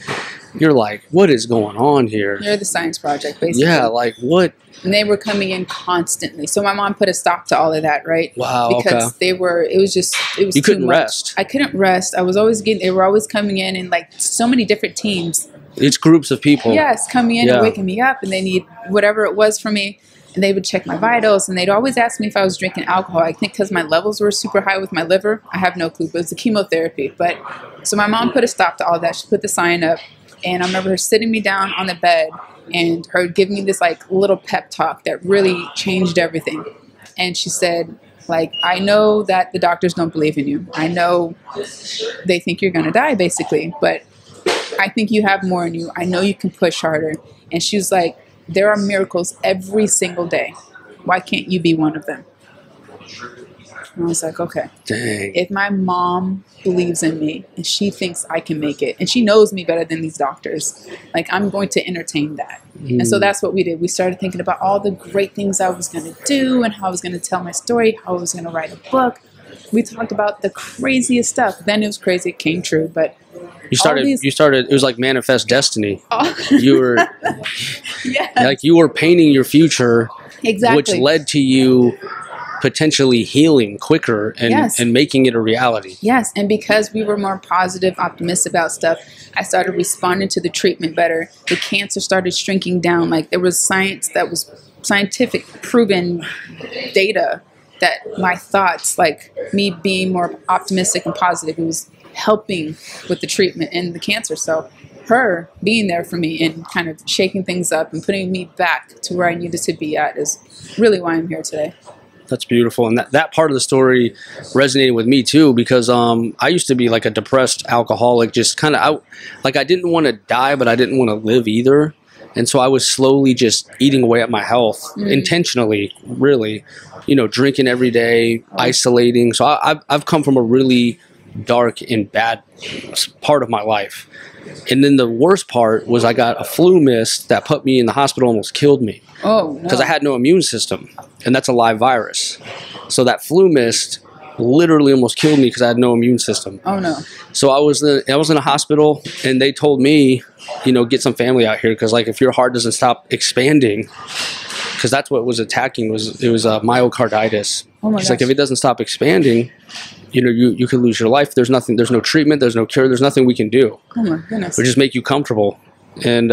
you're like, what is going on here? You're the science project, basically. Yeah, like what? And they were coming in constantly. So my mom put a stop to all of that, right? Wow. Because it was you couldn't too much. rest. I couldn't rest. They were always coming in like so many different teams. It's groups of people. Yes, coming in and waking me up, and they need whatever it was from me. And they would check my vitals, and they'd always ask me if I was drinking alcohol. I think because my levels were super high with my liver. I have no clue, but it was the chemotherapy. But so my mom put a stop to all that. She put the sign up, and I remember her sitting me down on the bed and her giving me this like little pep talk that really changed everything. And she said, like, I know that the doctors don't believe in you. I know they think you're going to die, basically, but I think you have more in you. I know you can push harder. And she was like, there are miracles every single day. Why can't you be one of them? And I was like, okay. Dang. If my mom believes in me and she thinks I can make it, and she knows me better than these doctors, like I'm going to entertain that. And so that's what we did. We started thinking about all the great things I was going to do and how I was going to tell my story, how I was going to write a book. We talked about the craziest stuff. Then it was crazy. It came true. But you started, it was like manifest destiny. Oh. You were, yes. like you were painting your future Exactly. Which led to you potentially healing quicker and making it a reality. Yes, and because we were more positive, optimistic about stuff, I started responding to the treatment better. The cancer started shrinking down. Like, there was science that was scientific, proven data that my thoughts, like me being more optimistic and positive, it was helping with the treatment and the cancer. So her being there for me and kind of shaking things up and putting me back to where I needed to be at is really why I'm here today. That's beautiful. And that part of the story resonated with me too, because I used to be like a depressed alcoholic, just kind of out, like I didn't want to die, but I didn't want to live either. And so I was slowly just eating away at my health, intentionally, really, drinking every day, isolating. So I've come from a really dark and bad part of my life. And then the worst part was I got a flu mist that put me in the hospital, almost killed me. Oh, no. Because I had no immune system, and that's a live virus. So that flu mist literally almost killed me because I had no immune system. Oh, no. So I was in a hospital, and they told me, get some family out here, because like if your heart doesn't stop expanding, because that's what was attacking, it was myocarditis. Oh my It's gosh. like if it doesn't stop expanding, you could lose your life. There's no treatment, there's no cure, there's nothing we can do. Oh my goodness. We just make you comfortable, and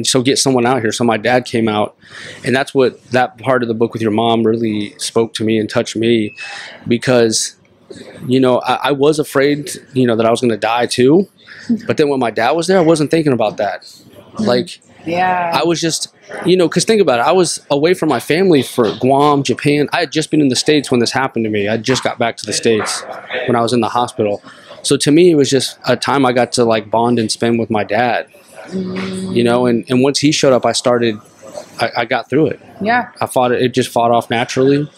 so get someone out here. So my dad came out, and that's what that part of the book with your mom really spoke to me and touched me, because I was afraid that I was going to die too, but then when my dad was there, I wasn't thinking about that. Like, yeah, I was just because think about it, I was away from my family for Guam, Japan. I had just been in the States when this happened to me. I just got back to the States when I was in the hospital. So to me, it was just a time I got to like bond and spend with my dad. And once he showed up, I got through it. Yeah. It just fought off naturally.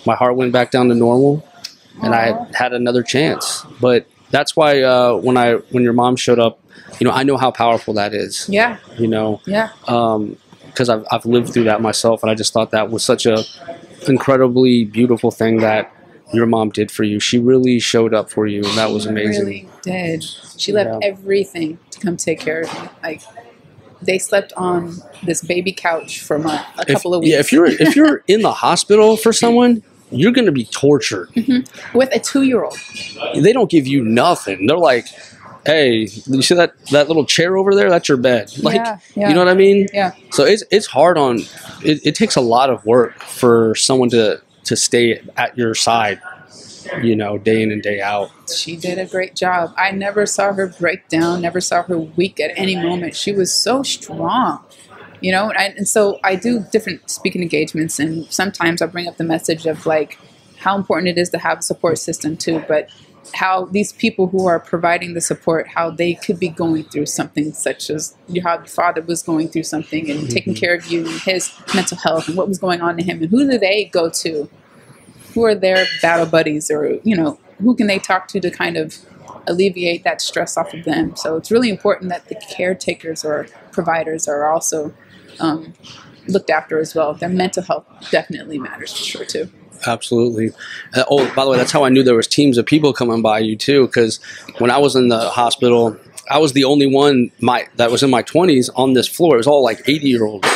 My heart went back down to normal, and I had another chance. But that's why when your mom showed up, I know how powerful that is. Yeah. Yeah. Because I've lived through that myself, and I just thought that was such a incredibly beautiful thing that your mom did for you. She really showed up for you, and that was amazing. Really did. She left everything to come take care of me. Like, they slept on this baby couch for a couple of weeks. Yeah, if you're in the hospital for someone, you're going to be tortured. With a 2-year-old. They don't give you nothing. They're like, hey, you see that little chair over there? That's your bed. Like, yeah. You know what I mean? Yeah. So it's hard on. It takes a lot of work for someone to stay at your side, day in and day out. She did a great job. I never saw her break down, never saw her weak at any moment. She was so strong, and so I do different speaking engagements, and sometimes I bring up the message of like how important it is to have a support system too, but how these people who are providing the support, how they could be going through something such as how your father was going through something and taking care of you and his mental health and what was going on to him, and who do they go to? Who are their battle buddies, or, who can they talk to kind of alleviate that stress off of them? So it's really important that the caretakers or providers are also looked after as well. Their mental health definitely matters for sure too. Absolutely. By the way, that's how I knew there was teams of people coming by you too, because when I was in the hospital, I was the only one that was in my 20s on this floor. It was all like 80-year-olds.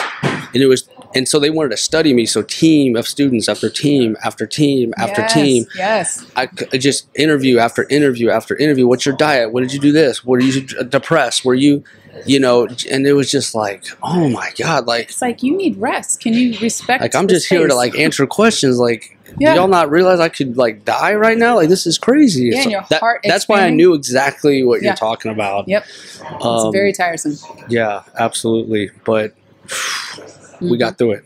And so they wanted to study me. So team of students after team after team after team. Yes. I just interview after interview after interview. What's your diet? What did you do this? Were you depressed? Were you, and it was just like, oh my God. Like, it's like, you need rest. Can you respect like, I'm just here to like answer questions. Like, do y'all not realize I could like die right now? Like, this is crazy. Yeah, and your heart that's why I knew exactly what you're talking about. Yep. It's very tiresome. Yeah, absolutely. But we got through it.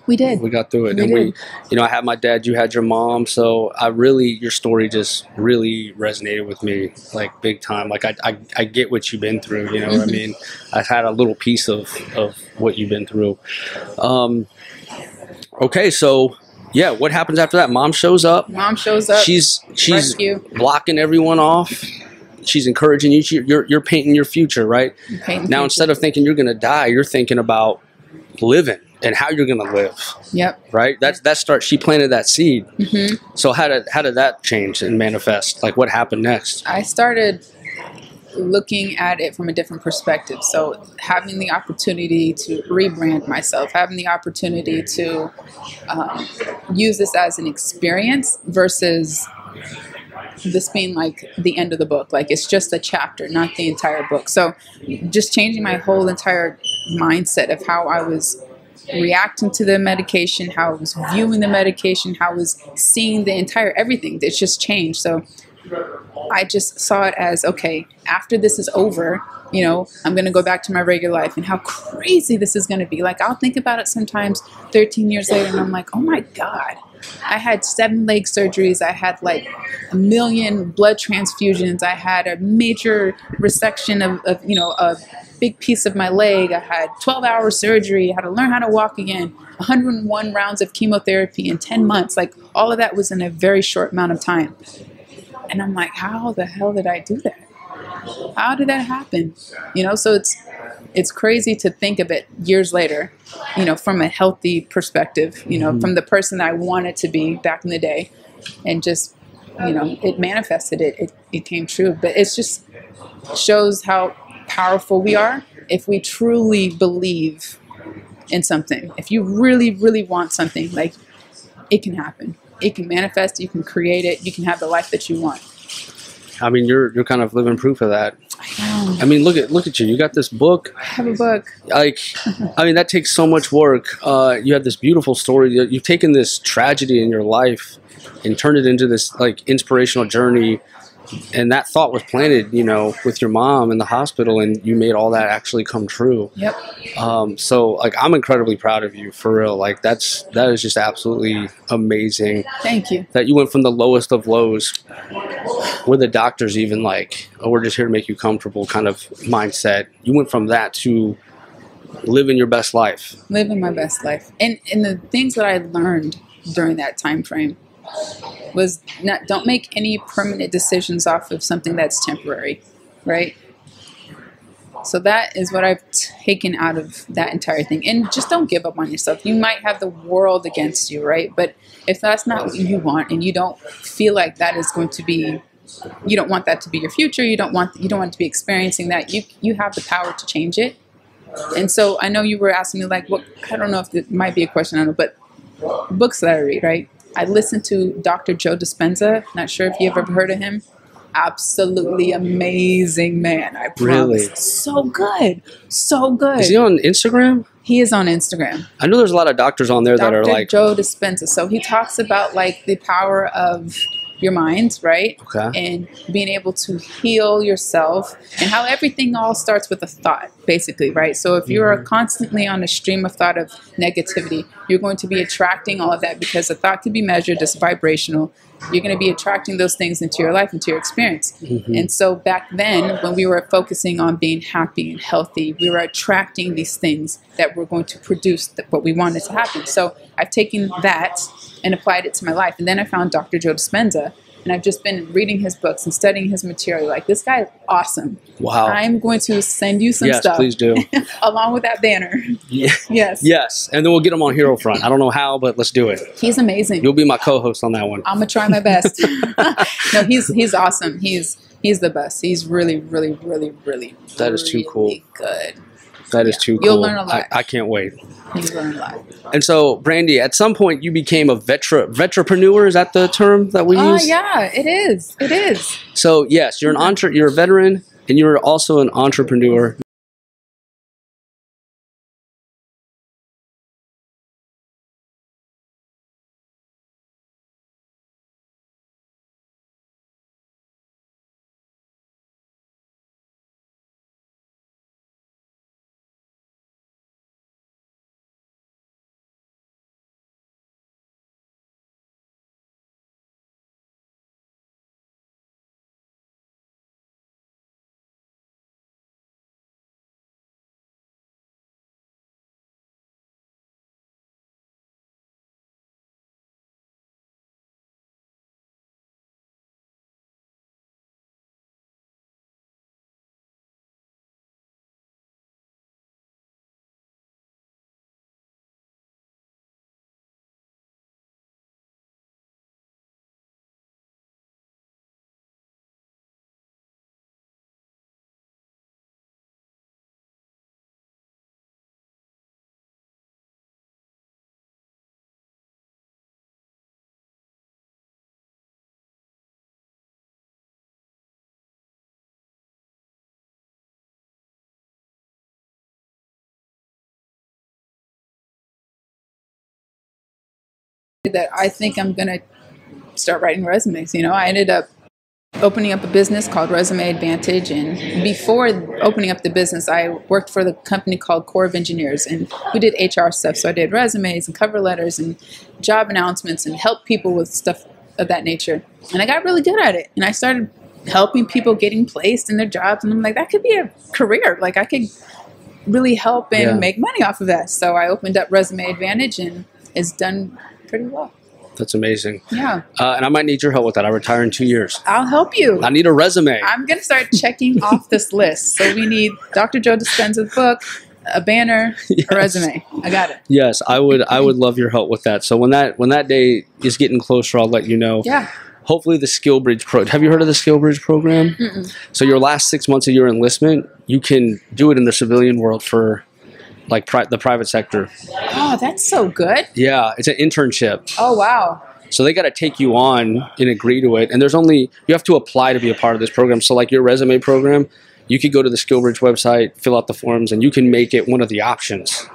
We did. We got through it. I had my dad, you had your mom. So your story just really resonated with me, like big time. Like I get what you've been through, you know what I mean? I've had a little piece of what you've been through. Okay. So yeah, what happens after that? Mom shows up. She's rescue. Blocking everyone off. She's encouraging you. You're painting your future, right? Now, instead of thinking you're going to die, you're thinking about living and how you're going to live. Yep. Right. She planted that seed. So how did that change and manifest? Like, what happened next? I started looking at it from a different perspective. So having the opportunity to rebrand myself, having the opportunity to use this as an experience versus this being like the end of the book. Like it's just a chapter, not the entire book. So just changing my whole entire mindset of how I was reacting to the medication, how I was viewing the medication, how I was seeing the entire everything. It's just changed. So I just saw it as, okay, after this is over, you know, I'm going to go back to my regular life, and how crazy this is going to be. Like I'll think about it sometimes 13 years later and I'm like, oh my God, I had 7 leg surgeries. I had like 1 million blood transfusions. I had a major resection of you know, a big piece of my leg. I had 12-hour surgery. I had to learn how to walk again. 101 rounds of chemotherapy in 10 months. Like all of that was in a very short amount of time. And I'm like, how the hell did I do that? How did that happen? You know, so it's crazy to think of it years later, you know, from a healthy perspective, you know, from the person I wanted to be back in the day, and just, you know, it manifested, it came true. But it's just shows how powerful we are if we truly believe in something. If you really, really want something, like it can happen. It can manifest, you can create it, you can have the life that you want. I mean, you're kind of living proof of that. I know. I mean, look at you. You got this book. I have a book. Like, I mean, that takes so much work. You have this beautiful story. You've taken this tragedy in your life and turned it into this like inspirational journey. And that thought was planted, you know, with your mom in the hospital, and you made all that actually come true. Yep. So like, I'm incredibly proud of you, for real. Like that is just absolutely amazing. Thank you. That you went from the lowest of lows, where the doctors even like, oh, we're just here to make you comfortable kind of mindset. You went from that to living your best life. Living my best life. And the things that I learned during that time frame was don't make any permanent decisions off of something that's temporary, right? So that is what I've taken out of that entire thing. And just don't give up on yourself. You might have the world against you, right? But if that's not what you want, and you don't feel like that is going to be, you don't want that to be your future, you don't want to be experiencing that, you have the power to change it. And so I know you were asking me like, what, I don't know if it might be a question, I don't know, but books that I read, right? I listened to Dr. Joe Dispenza. Not sure if you've ever heard of him. Absolutely amazing man. I promise. Really? So good. So good. Is he on Instagram? He is on Instagram. I know there's a lot of doctors on there that are like... Joe Dispenza. So he talks about like the power of your mind, right? Okay. And being able to heal yourself, and how everything all starts with a thought, basically, right? So if you're constantly on a stream of thought of negativity, you're going to be attracting all of that, because a thought can be measured as vibrational. You're going to be attracting those things into your life, into your experience. And so back then, when we were focusing on being happy and healthy, we were attracting these things that were going to produce what we wanted to happen. So I've taken that and applied it to my life. And then I found Dr. Joe Dispenza, and I've just been reading his books and studying his material. Like, this guy is awesome. Wow. I'm going to send you some stuff. Yes, please do. Along with that banner. Yeah. Yes. Yes. And then we'll get him on HeroFront. I don't know how, but let's do it. He's amazing. You'll be my co-host on that one. I'm going to try my best. No, he's awesome. He's the best. He's really, really, really, really, That is too cool. really good. That is too cool. You'll learn a lot. I can't wait. You'll learn a lot. And so, Brandi, at some point you became a vetrapreneur. Is that the term that we use? Oh, yeah, it is. It is. So, yes, you're you're a veteran, and you're also an entrepreneur. decided that I think I'm going to start writing resumes. You know, I ended up opening up a business called Resume Advantage. And before opening up the business, I worked for the company called Corps of Engineers, and we did HR stuff. So I did resumes and cover letters and job announcements and helped people with stuff of that nature. And I got really good at it. And I started helping people getting placed in their jobs. And I'm like, that could be a career. Like I could really help and make money off of that. So I opened up Resume Advantage, and it's done pretty well. That's amazing. Yeah. And I might need your help with that. I retire in 2 years. I'll help you. I need a resume. I'm going to start checking off this list. So we need Dr. Joe Dispenza's book, a banner, a resume. I got it. Yes, I would love your help with that. So when that day is getting closer, I'll let you know. Yeah. Hopefully the Skill Bridge have you heard of the Skill Bridge program? Mm-mm. So your last 6 months of your enlistment, you can do it in the civilian world for like the private sector. Oh, that's so good. Yeah, it's an internship. Oh, wow. So they got to take you on and agree to it. And you have to apply to be a part of this program. So like your resume program, you could go to the SkillBridge website, fill out the forms, and you can make it one of the options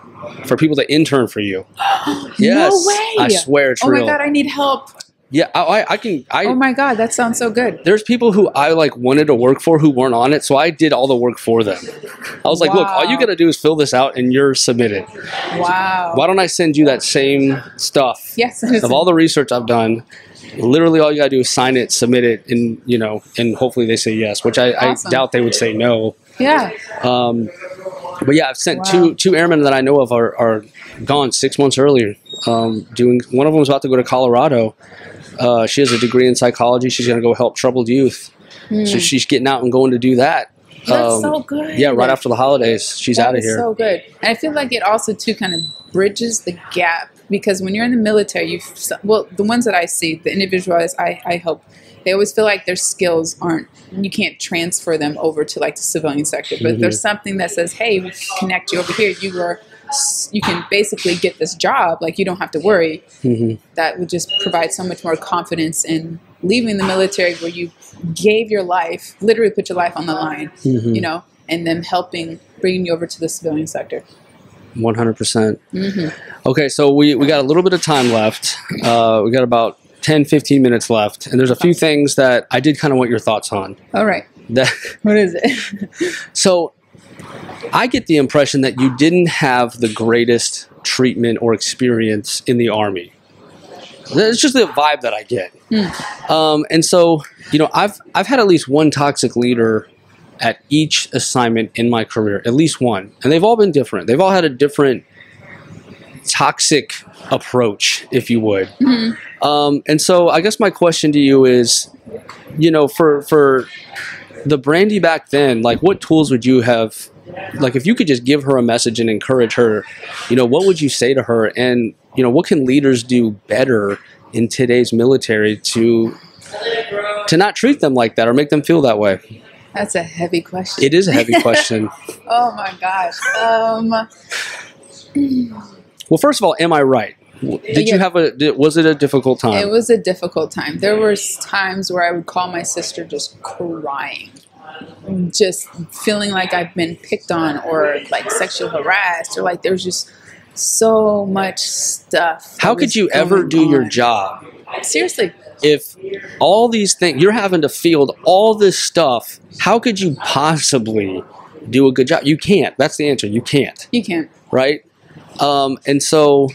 for people to intern for you. Yes. No way. I swear it's real. Oh my God, I need help. Yeah, I can. Oh my God, that sounds so good. There's people who I like wanted to work for who weren't on it, so I did all the work for them. I was like, look, all you got to do is fill this out and you're submitted. Wow. Why don't I send you that same stuff? Yes. Of all the research I've done, literally all you got to do is sign it, submit it, and and hopefully they say yes, which I doubt they would say no. Yeah. But yeah, I've sent two airmen that I know of are gone 6 months earlier. One of them is about to go to Colorado. She has a degree in psychology. She's going to go help troubled youth. So she's getting out and going to do that. That's so good. Yeah, right after the holidays, she's out of here. So good. And I feel like it also too kind of bridges the gap, because when you're in the military, the ones that I see, the individuals I help, they always feel like their skills you can't transfer them over to like the civilian sector. But there's something that says, hey, we connect you over here. You can basically get this job. Like you don't have to worry. That would just provide so much more confidence in leaving the military, where you gave your life, literally put your life on the line, and them bringing you over to the civilian sector. 100%. Okay, so we got a little bit of time left. We got about 10, 15 minutes left. And there's a few things that I did kind of want your thoughts on. All right. What is it? So I get the impression that you didn't have the greatest treatment or experience in the Army. It's just the vibe that I get. And so, I've had at least one toxic leader at each assignment in my career, at least one. And they've all been different. They've all had a different toxic approach, if you would. And so I guess my question to you is, for the Brandi back then, like what tools would you have, like if you could just give her a message and encourage her, what would you say to her? And, what can leaders do better in today's military to not treat them like that or make them feel that way? That's a heavy question. It is a heavy question. Oh my gosh. Well, first of all, am I right? Was it a difficult time? It was a difficult time. There were times where I would call my sister just crying, just feeling like I've been picked on or like sexually harassed, or like there's just so much stuff. How could you ever do your job? Seriously. If all these things, you're having to field all this stuff, how could you possibly do a good job? You can't. That's the answer. You can't. You can't. Right? And so,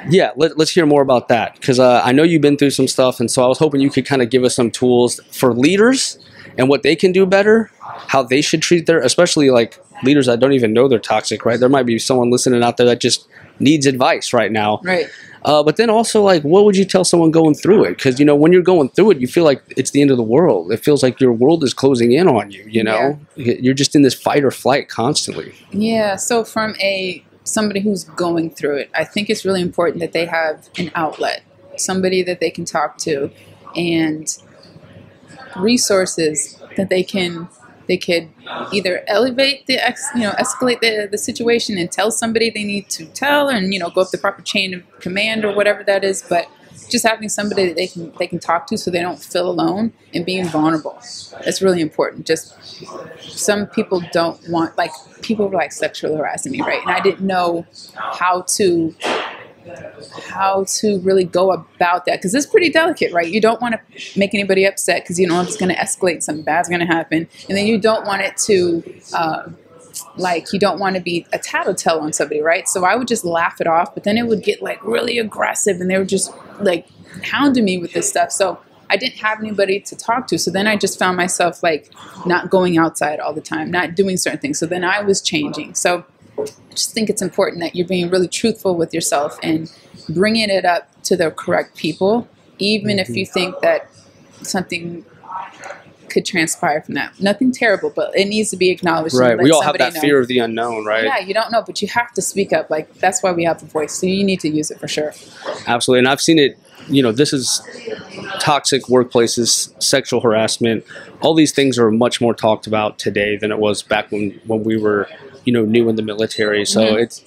yeah, let's hear more about that, because I know you've been through some stuff, and so I was hoping you could kind of give us some tools for leaders and what they can do better, how they should treat especially like leaders that don't even know they're toxic, right? There might be someone listening out there that just needs advice right now. Right. But then also, like, what would you tell someone going through it? Because, when you're going through it, you feel like it's the end of the world. It feels like your world is closing in on you, Yeah. You're just in this fight or flight constantly. Yeah, so from somebody who's going through it, I think it's really important that they have an outlet, somebody that they can talk to, and resources that they could either elevate escalate the situation and tell somebody they need to tell, and go up the proper chain of command or whatever that is, but just having somebody that they can talk to so they don't feel alone, and being vulnerable. That's really important. Just some people don't want, like, people were like sexually harassing me, right? And I didn't know how to how to really go about that, because it's pretty delicate, right? You don't want to make anybody upset because you know it's going to escalate, something bad's going to happen, and then you don't want it to you don't want to be a tattletale on somebody, right? So I would just laugh it off, but then it would get like really aggressive, and they were just like hounding me with this stuff. So I didn't have anybody to talk to. So then I just found myself like not going outside all the time, not doing certain things. So then I was changing. So I just think it's important that you're being really truthful with yourself and bringing it up to the correct people, even if you think that something could transpire from that. Nothing terrible, but it needs to be acknowledged. Right. We all have that fear of the unknown, right? Yeah, you don't know, but you have to speak up. Like, that's why we have the voice. So you need to use it for sure. Absolutely. And I've seen it, you know, this is toxic workplaces, sexual harassment. All these things are much more talked about today than it was back when we were, you know, new in the military. So it's,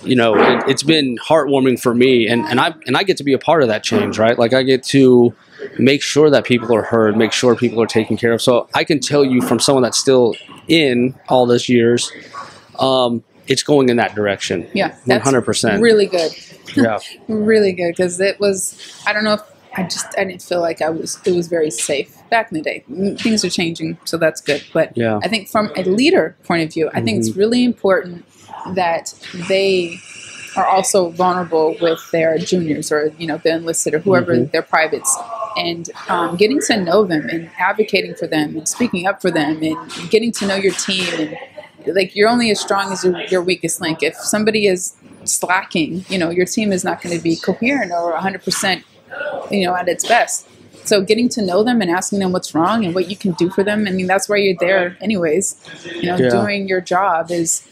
you know, it's been heartwarming for me. And I get to be a part of that change, right? Like, I get to make sure that people are heard, make sure people are taken care of. So I can tell you from someone that's still in all those years, it's going in that direction. Yeah, that's 100%. Really good. Yeah, really good, because it was, I don't know if I didn't feel like it was very safe back in the day. Things are changing, so that's good. But yeah. I think from a leader point of view, I think it's really important that they are also vulnerable with their juniors, or, you know, the enlisted, or whoever, their privates, and getting to know them and advocating for them and speaking up for them and getting to know your team. And like, you're only as strong as your weakest link. If somebody is slacking, you know, your team is not going to be coherent or 100%, you know, at its best. So getting to know them and asking them what's wrong and what you can do for them. I mean, that's why you're there anyways. You know, doing your job is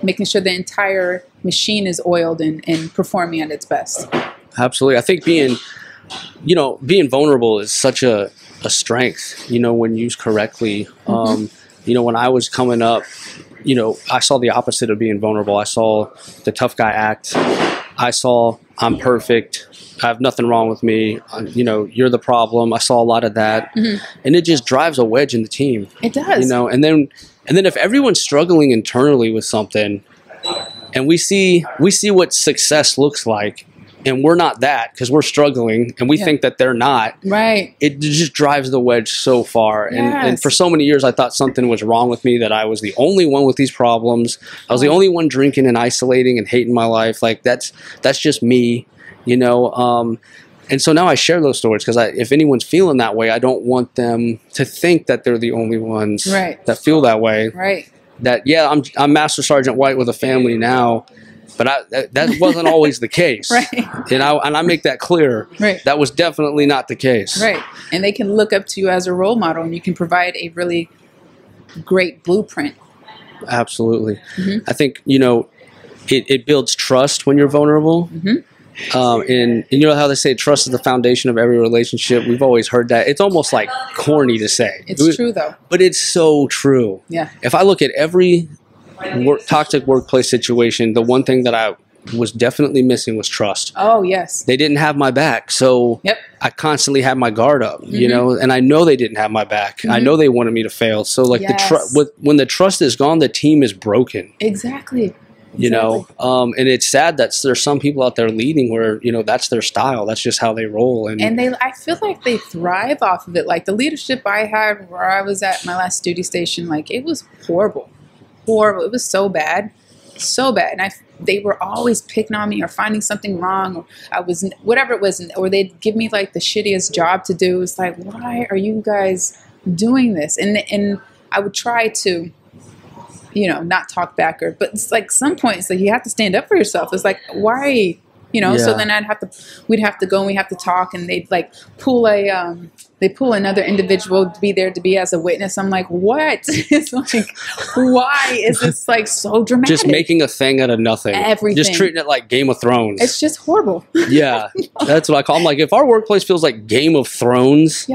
making sure the entire machine is oiled and performing at its best. Absolutely. I think being vulnerable is such a strength, you know, when used correctly. You know, when I was coming up, you know, I saw the opposite of being vulnerable. I saw the tough guy act. I saw, I'm perfect. I have nothing wrong with me. You know, you're the problem. I saw a lot of that. And it just drives a wedge in the team. It does. You know, and then if everyone's struggling internally with something, and we see what success looks like, and we're not that because we're struggling and we think that they're not. Right. It just drives the wedge so far. Yes. And for so many years, I thought something was wrong with me, that I was the only one with these problems. I was the only one drinking and isolating and hating my life. Like, that's just me, you know. And so now I share those stories because if anyone's feeling that way, I don't want them to think that they're the only ones that feel that way. Right. That, yeah, I'm Master Sergeant White with a family now, but that wasn't always the case. Right. And I make that clear. Right. That was definitely not the case. Right. And they can look up to you as a role model, and you can provide a really great blueprint. Absolutely. I think, you know, it builds trust when you're vulnerable. And you know how they say trust is the foundation of every relationship? We've always heard that. It's almost like corny to say. It's true, though. But it's so true. Yeah. If I look at every toxic workplace situation, the one thing that I was definitely missing was trust. Oh, yes. They didn't have my back. So I constantly had my guard up, you know, and I know they didn't have my back. I know they wanted me to fail. So like when the trust is gone, the team is broken. Exactly. You know, and it's sad that there's some people out there leading where, you know, that's their style. That's just how they roll. And I feel like they thrive off of it. Like the leadership I had where I was at my last duty station, like it was horrible. It was so bad. So bad. And they were always picking on me or finding something wrong. Or I was, whatever it was, or they'd give me like the shittiest job to do. It's like, why are you guys doing this? And I would try to, you know, not talk back, but it's like some point it's like you have to stand up for yourself. It's like, why, you know? So then we'd have to go and we have to talk, and they'd like pull another individual to be there to be as a witness. I'm like, what? It's like, why is this like so dramatic? Just making a thing out of nothing. Everything. Just treating it like Game of Thrones. It's just horrible. Yeah, that's what I call them. Like, if our workplace feels like Game of Thrones,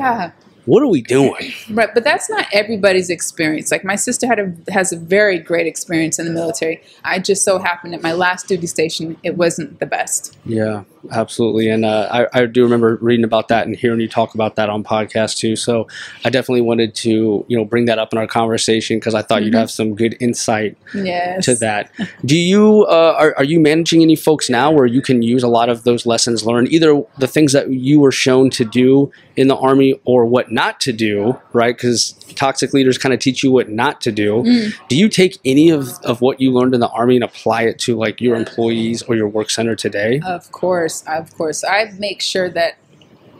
what are we doing? Right, but that's not everybody's experience. Like my sister has a very great experience in the military. I just so happened at my last duty station, it wasn't the best. Yeah. absolutely. And I do remember reading about that and hearing you talk about that on podcast too. So I definitely wanted to, bring that up in our conversation because I thought you'd have some good insight to that. Do you, are you managing any folks now where you can use a lot of those lessons learned, either the things that you were shown to do in the Army or what not to do, right? Because toxic leaders kind of teach you what not to do. Do you take any of what you learned in the Army and apply it to like your employees or your work center today? Of course. I make sure that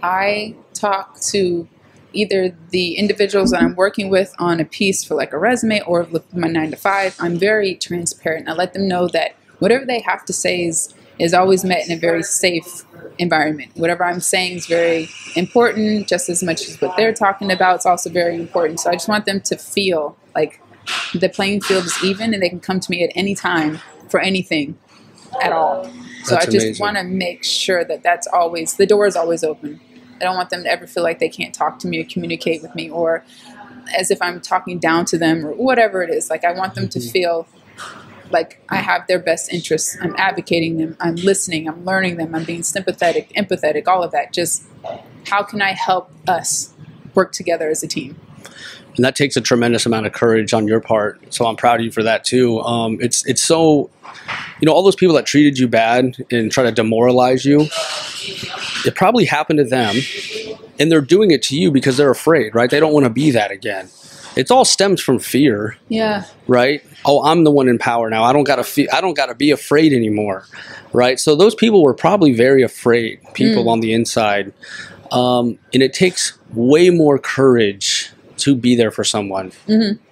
I talk to either the individuals that I'm working with on a piece for like a resume or with my 9 to 5. I'm very transparent. I let them know that whatever they have to say is always met in a very safe environment. Whatever I'm saying is very important, just as much as what they're talking about. It's also very important. So I just want them to feel like the playing field is even and they can come to me at any time for anything at all. So That's I just amazing. want to make sure that the door is always open. I don't want them to ever feel like they can't talk to me or communicate with me or as if I'm talking down to them or whatever it is. Like I want them to feel like I have their best interests. I'm advocating them. I'm listening. I'm learning them. I'm being sympathetic, empathetic, all of that. Just how can I help us work together as a team? And that takes a tremendous amount of courage on your part. So I'm proud of you for that too. It's so, all those people that treated you bad and try to demoralize you, it probably happened to them and they're doing it to you because they're afraid, right? They don't want to be that again. It's all stems from fear. Yeah. Right? Oh, I'm the one in power now. I don't got to be afraid anymore. Right? So those people were probably very afraid, people on the inside. And it takes way more courage to be there for someone.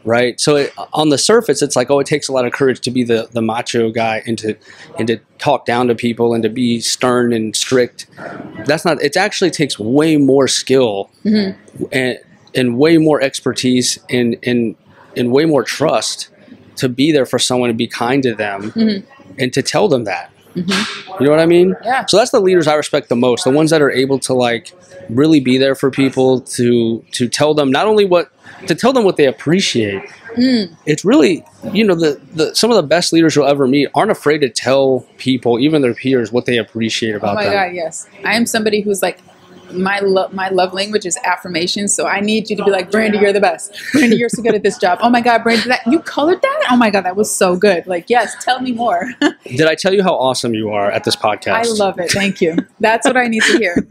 Right? So on the surface, it's like, oh, it takes a lot of courage to be the macho guy and to talk down to people and to be stern and strict. That's not, it actually takes way more skill and way more expertise and way more trust to be there for someone and be kind to them and to tell them that. You know what I mean? Yeah. So that's the leaders I respect the most. The ones that are able to like really be there for people, to tell them not only to tell them what they appreciate. It's really, some of the best leaders you'll ever meet aren't afraid to tell people, even their peers, what they appreciate about them. Oh my God, yes. I am somebody who's like, my love language is affirmation. So I need you to be like, Brandi, you're the best. Brandi, you're so good at this job. Oh my God, Brandi, you colored that? Oh my God, that was so good. Like, yes, tell me more. Did I tell you how awesome you are at this podcast? I love it. Thank you. That's what I need to hear.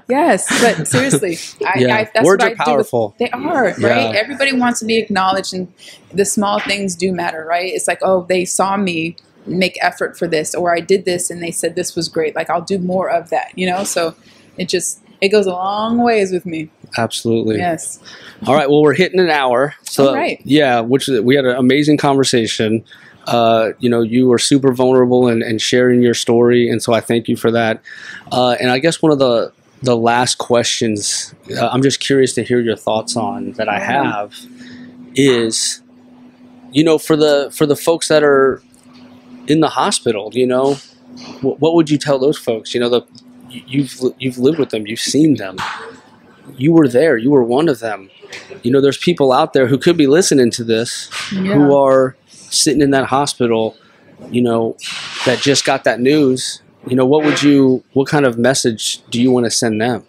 Yes, but seriously, that's words what are powerful. They are, right? Yeah. Everybody wants to be acknowledged, and the small things do matter, right? It's like, oh, they saw me make effort for this, or I did this, and they said this was great. Like, I'll do more of that, So it goes a long ways with me. Absolutely. Yes. All right. Well, we're hitting an hour. So yeah, we had an amazing conversation. You were super vulnerable and sharing your story. And so I thank you for that. And I guess one of the last questions I'm just curious to hear your thoughts on that I have is, for the folks that are in the hospital, what would you tell those folks? You've lived with them, you've seen them, you were there, you were one of them. There's people out there who could be listening to this, who are sitting in that hospital, that just got that news. What kind of message do you want to send them?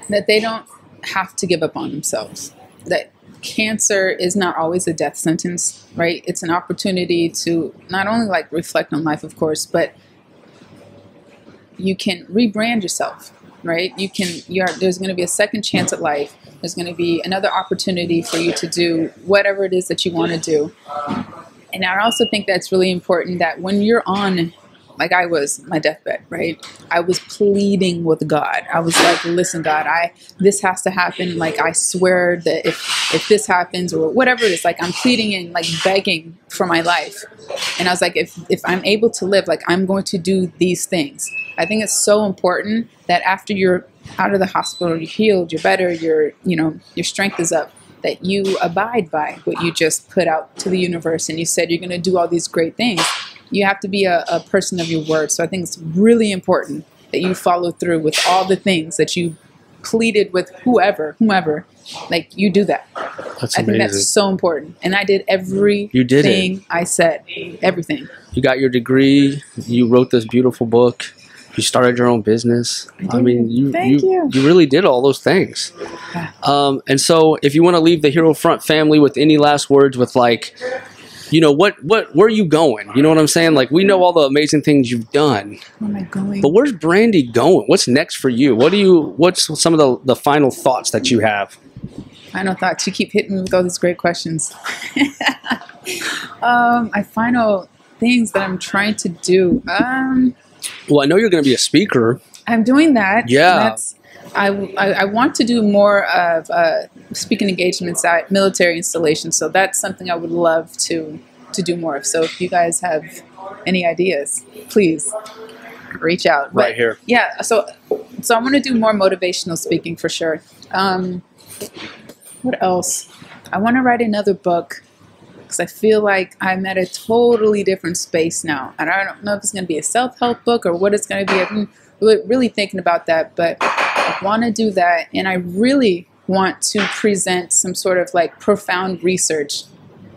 That they don't have to give up on themselves. That cancer is not always a death sentence, right? It's an opportunity to not only like reflect on life, of course, but you can rebrand yourself, right? There's going to be a second chance at life. There's going to be another opportunity for you to do whatever it is that you want to do. And I also think that's really important that when you're on, like I was, my deathbed, right? I was pleading with God. I was like, listen, God, this has to happen. Like, I swear that if this happens or whatever it is, like I'm pleading and like begging for my life. And I was like, if I'm able to live, like I'm going to do these things. I think it's so important that after you're out of the hospital, you're healed, you're better, your strength is up, that you abide by what you just put out to the universe. And you said you're going to do all these great things. You have to be a person of your word. So I think it's really important that you follow through with all the things that you pleaded with whomever, like you do that. That's I think that's so important. And I did everything I said, everything. You got your degree, you wrote this beautiful book. You started your own business. I mean, you really did all those things. And so if you want to leave the HeroFront family with any last words with like, you know, where are you going? You know what I'm saying? Like, we know all the amazing things you've done. Where am I going? But where's Brandi going? What's next for you? What's some of the final thoughts that you have? Final thoughts. You keep hitting me with all these great questions. My final things that I'm trying to do. Well, I know you're going to be a speaker. I'm doing that. Yeah. I want to do more of speaking engagements at military installations. So that's something I would love to do more of. So if you guys have any ideas, please reach out. Right here. Yeah. So I want to do more motivational speaking for sure. What else? I want to write another book because I feel like I'm at a totally different space now. And I don't know if it's going to be a self-help book or what it's going to be. I'm really thinking about that, but I want to do that. And I really want to present some sort of like profound research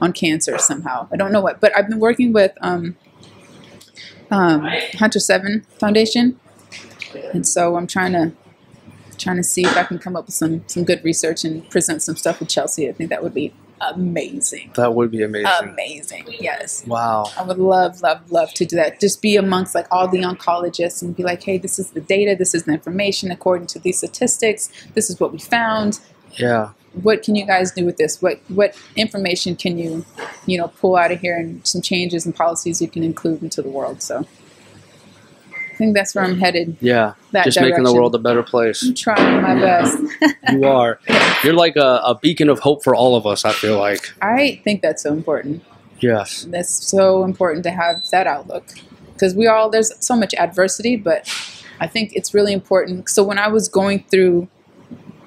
on cancer somehow. I don't know what, but I've been working with Hunter 7 Foundation. And so I'm trying to see if I can come up with some good research and present some stuff with Chelsea. I think that would be amazing. That would be amazing. Amazing, yes. Wow. I would love to do that. Just be amongst like all the oncologists and be like, hey, this is the data, this is the information according to these statistics, this is what we found. Yeah. What can you guys do with this? What information can you pull out of here, and some changes and policies you can include into the world? So I think that's where I'm headed. Yeah, just direction. making the world a better place. I'm trying my best. You are. You're like a beacon of hope for all of us, I feel like. I think that's so important. Yes. That's so important to have that outlook. Because there's so much adversity, but I think it's really important. So when I was going through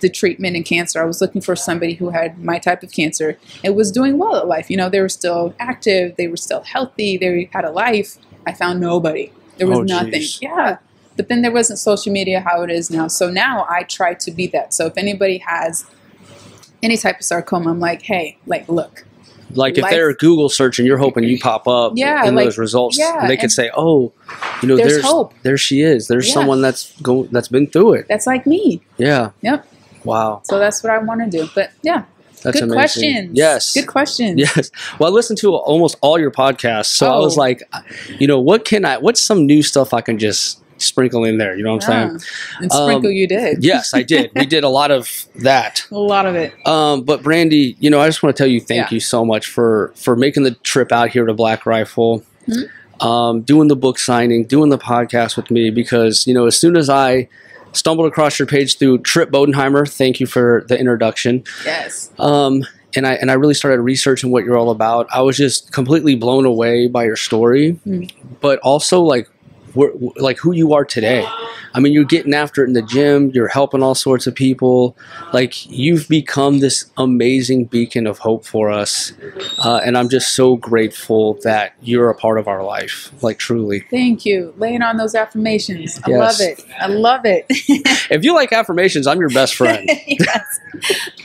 the treatment in cancer, I was looking for somebody who had my type of cancer and was doing well at life. They were still active, they were still healthy, they had a life. I found nobody. There was nothing. Geez. Yeah. But then there wasn't social media how it is now. So now I try to be that. So if anybody has any type of sarcoma, I'm like, hey, like, look. Like if they're Google searching, you're hoping you pop up in those results. Yeah, they could say, oh, there's hope. There she is. There's someone that's been through it. That's like me. Yeah. Yep. Wow. So that's what I want to do. But yeah. That's good amazing. Questions. Yes. Good questions. Yes. Well, I listened to almost all your podcasts, so I was like, what's some new stuff I can just sprinkle in there? You know what I'm saying? And sprinkle you did. Yes, I did. We did a lot of that. A lot of it. But Brandi, I just want to tell you thank you so much for making the trip out here to Black Rifle, doing the book signing, doing the podcast with me, because, as soon as I stumbled across your page through Tripp Bodenheimer. Thank you for the introduction. Yes. And I really started researching what you're all about. I was just completely blown away by your story, but also like who you are today. I mean, you're getting after it in the gym. You're helping all sorts of people. Like, you've become this amazing beacon of hope for us. And I'm just so grateful that you're a part of our life. Like, truly. Thank you. Laying on those affirmations. I Yes. love it. I love it. If you like affirmations, I'm your best friend. Yes.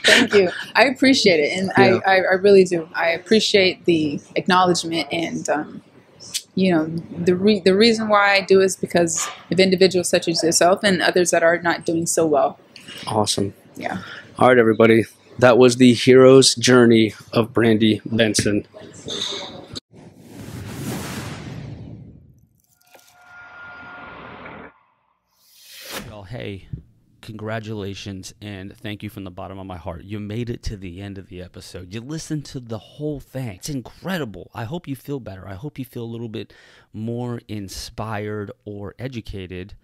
Thank you. I appreciate it. And Yeah. I really do. I appreciate the acknowledgement, and the reason why I do is because of individuals such as yourself and others that are not doing so well. Awesome. Yeah. All right, everybody. That was the hero's journey of Brandi Benson. Well, hey, congratulations, and thank you from the bottom of my heart. You made it to the end of the episode. You listened to the whole thing. It's incredible. I hope you feel better. I hope you feel a little bit more inspired or educated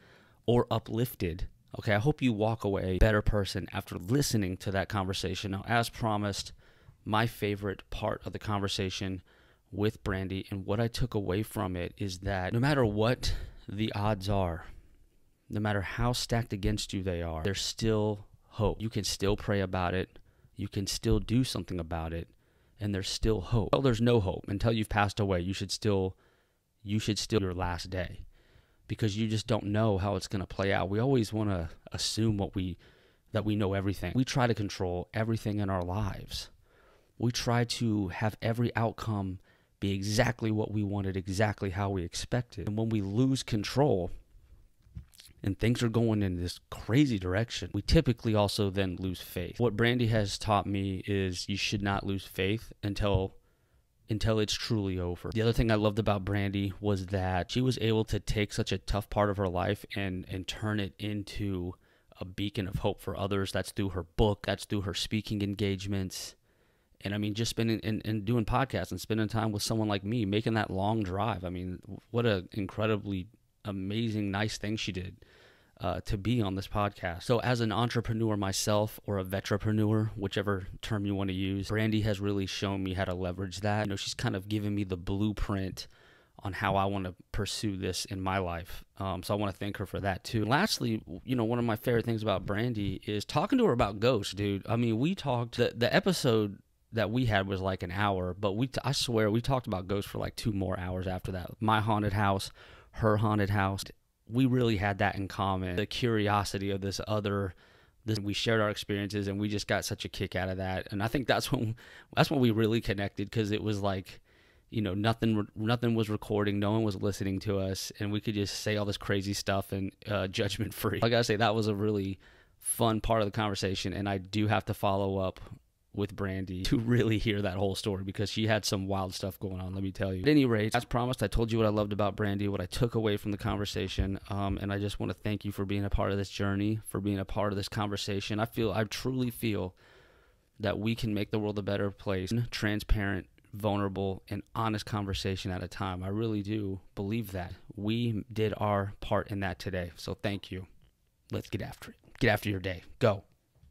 or uplifted. Okay, I hope you walk away a better person after listening to that conversation. Now, as promised, my favorite part of the conversation with Brandi, and what I took away from it, is that no matter what the odds are, no matter how stacked against you they are, there's still hope. You can still pray about it. You can still do something about it. And there's still hope. Well, there's no hope. Until you've passed away, you should still your last day, because you just don't know how it's going to play out. We always want to assume that we know everything. We try to control everything in our lives. We try to have every outcome be exactly what we wanted, exactly how we expected. And when we lose control, and things are going in this crazy direction, we typically also then lose faith. What Brandi has taught me is you should not lose faith until it's truly over. The other thing I loved about Brandi was that she was able to take such a tough part of her life and turn it into a beacon of hope for others. That's through her book, that's through her speaking engagements. And I mean, just spending and doing podcasts and spending time with someone like me, making that long drive. I mean, what an incredibly amazing, nice thing she did to be on this podcast. So as an entrepreneur myself, or a vetrapreneur, whichever term you want to use, Brandi has really shown me how to leverage that. You know, she's kind of given me the blueprint on how I want to pursue this in my life. So I want to thank her for that too. And lastly, you know, one of my favorite things about Brandi is talking to her about ghosts, dude. I mean, we talked, the episode that we had was like an hour, but I swear we talked about ghosts for like 2 more hours after that. My haunted house, her haunted house. We really had that in common. The curiosity of we shared our experiences, and we just got such a kick out of that. And I think that's when we really connected, because it was like, you know, nothing was recording, no one was listening to us, and we could just say all this crazy stuff and judgment free. I gotta say, that was a really fun part of the conversation, and I do have to follow up with Brandi to really hear that whole story, because she had some wild stuff going on, let me tell you. At any rate, as promised, I told you what I loved about Brandi, what I took away from the conversation, and I just want to thank you for being a part of this journey, for being a part of this conversation. I truly feel that we can make the world a better place, transparent, vulnerable, and honest conversation at a time. I really do believe that. We did our part in that today, so thank you. Let's get after it. Get after your day. Go.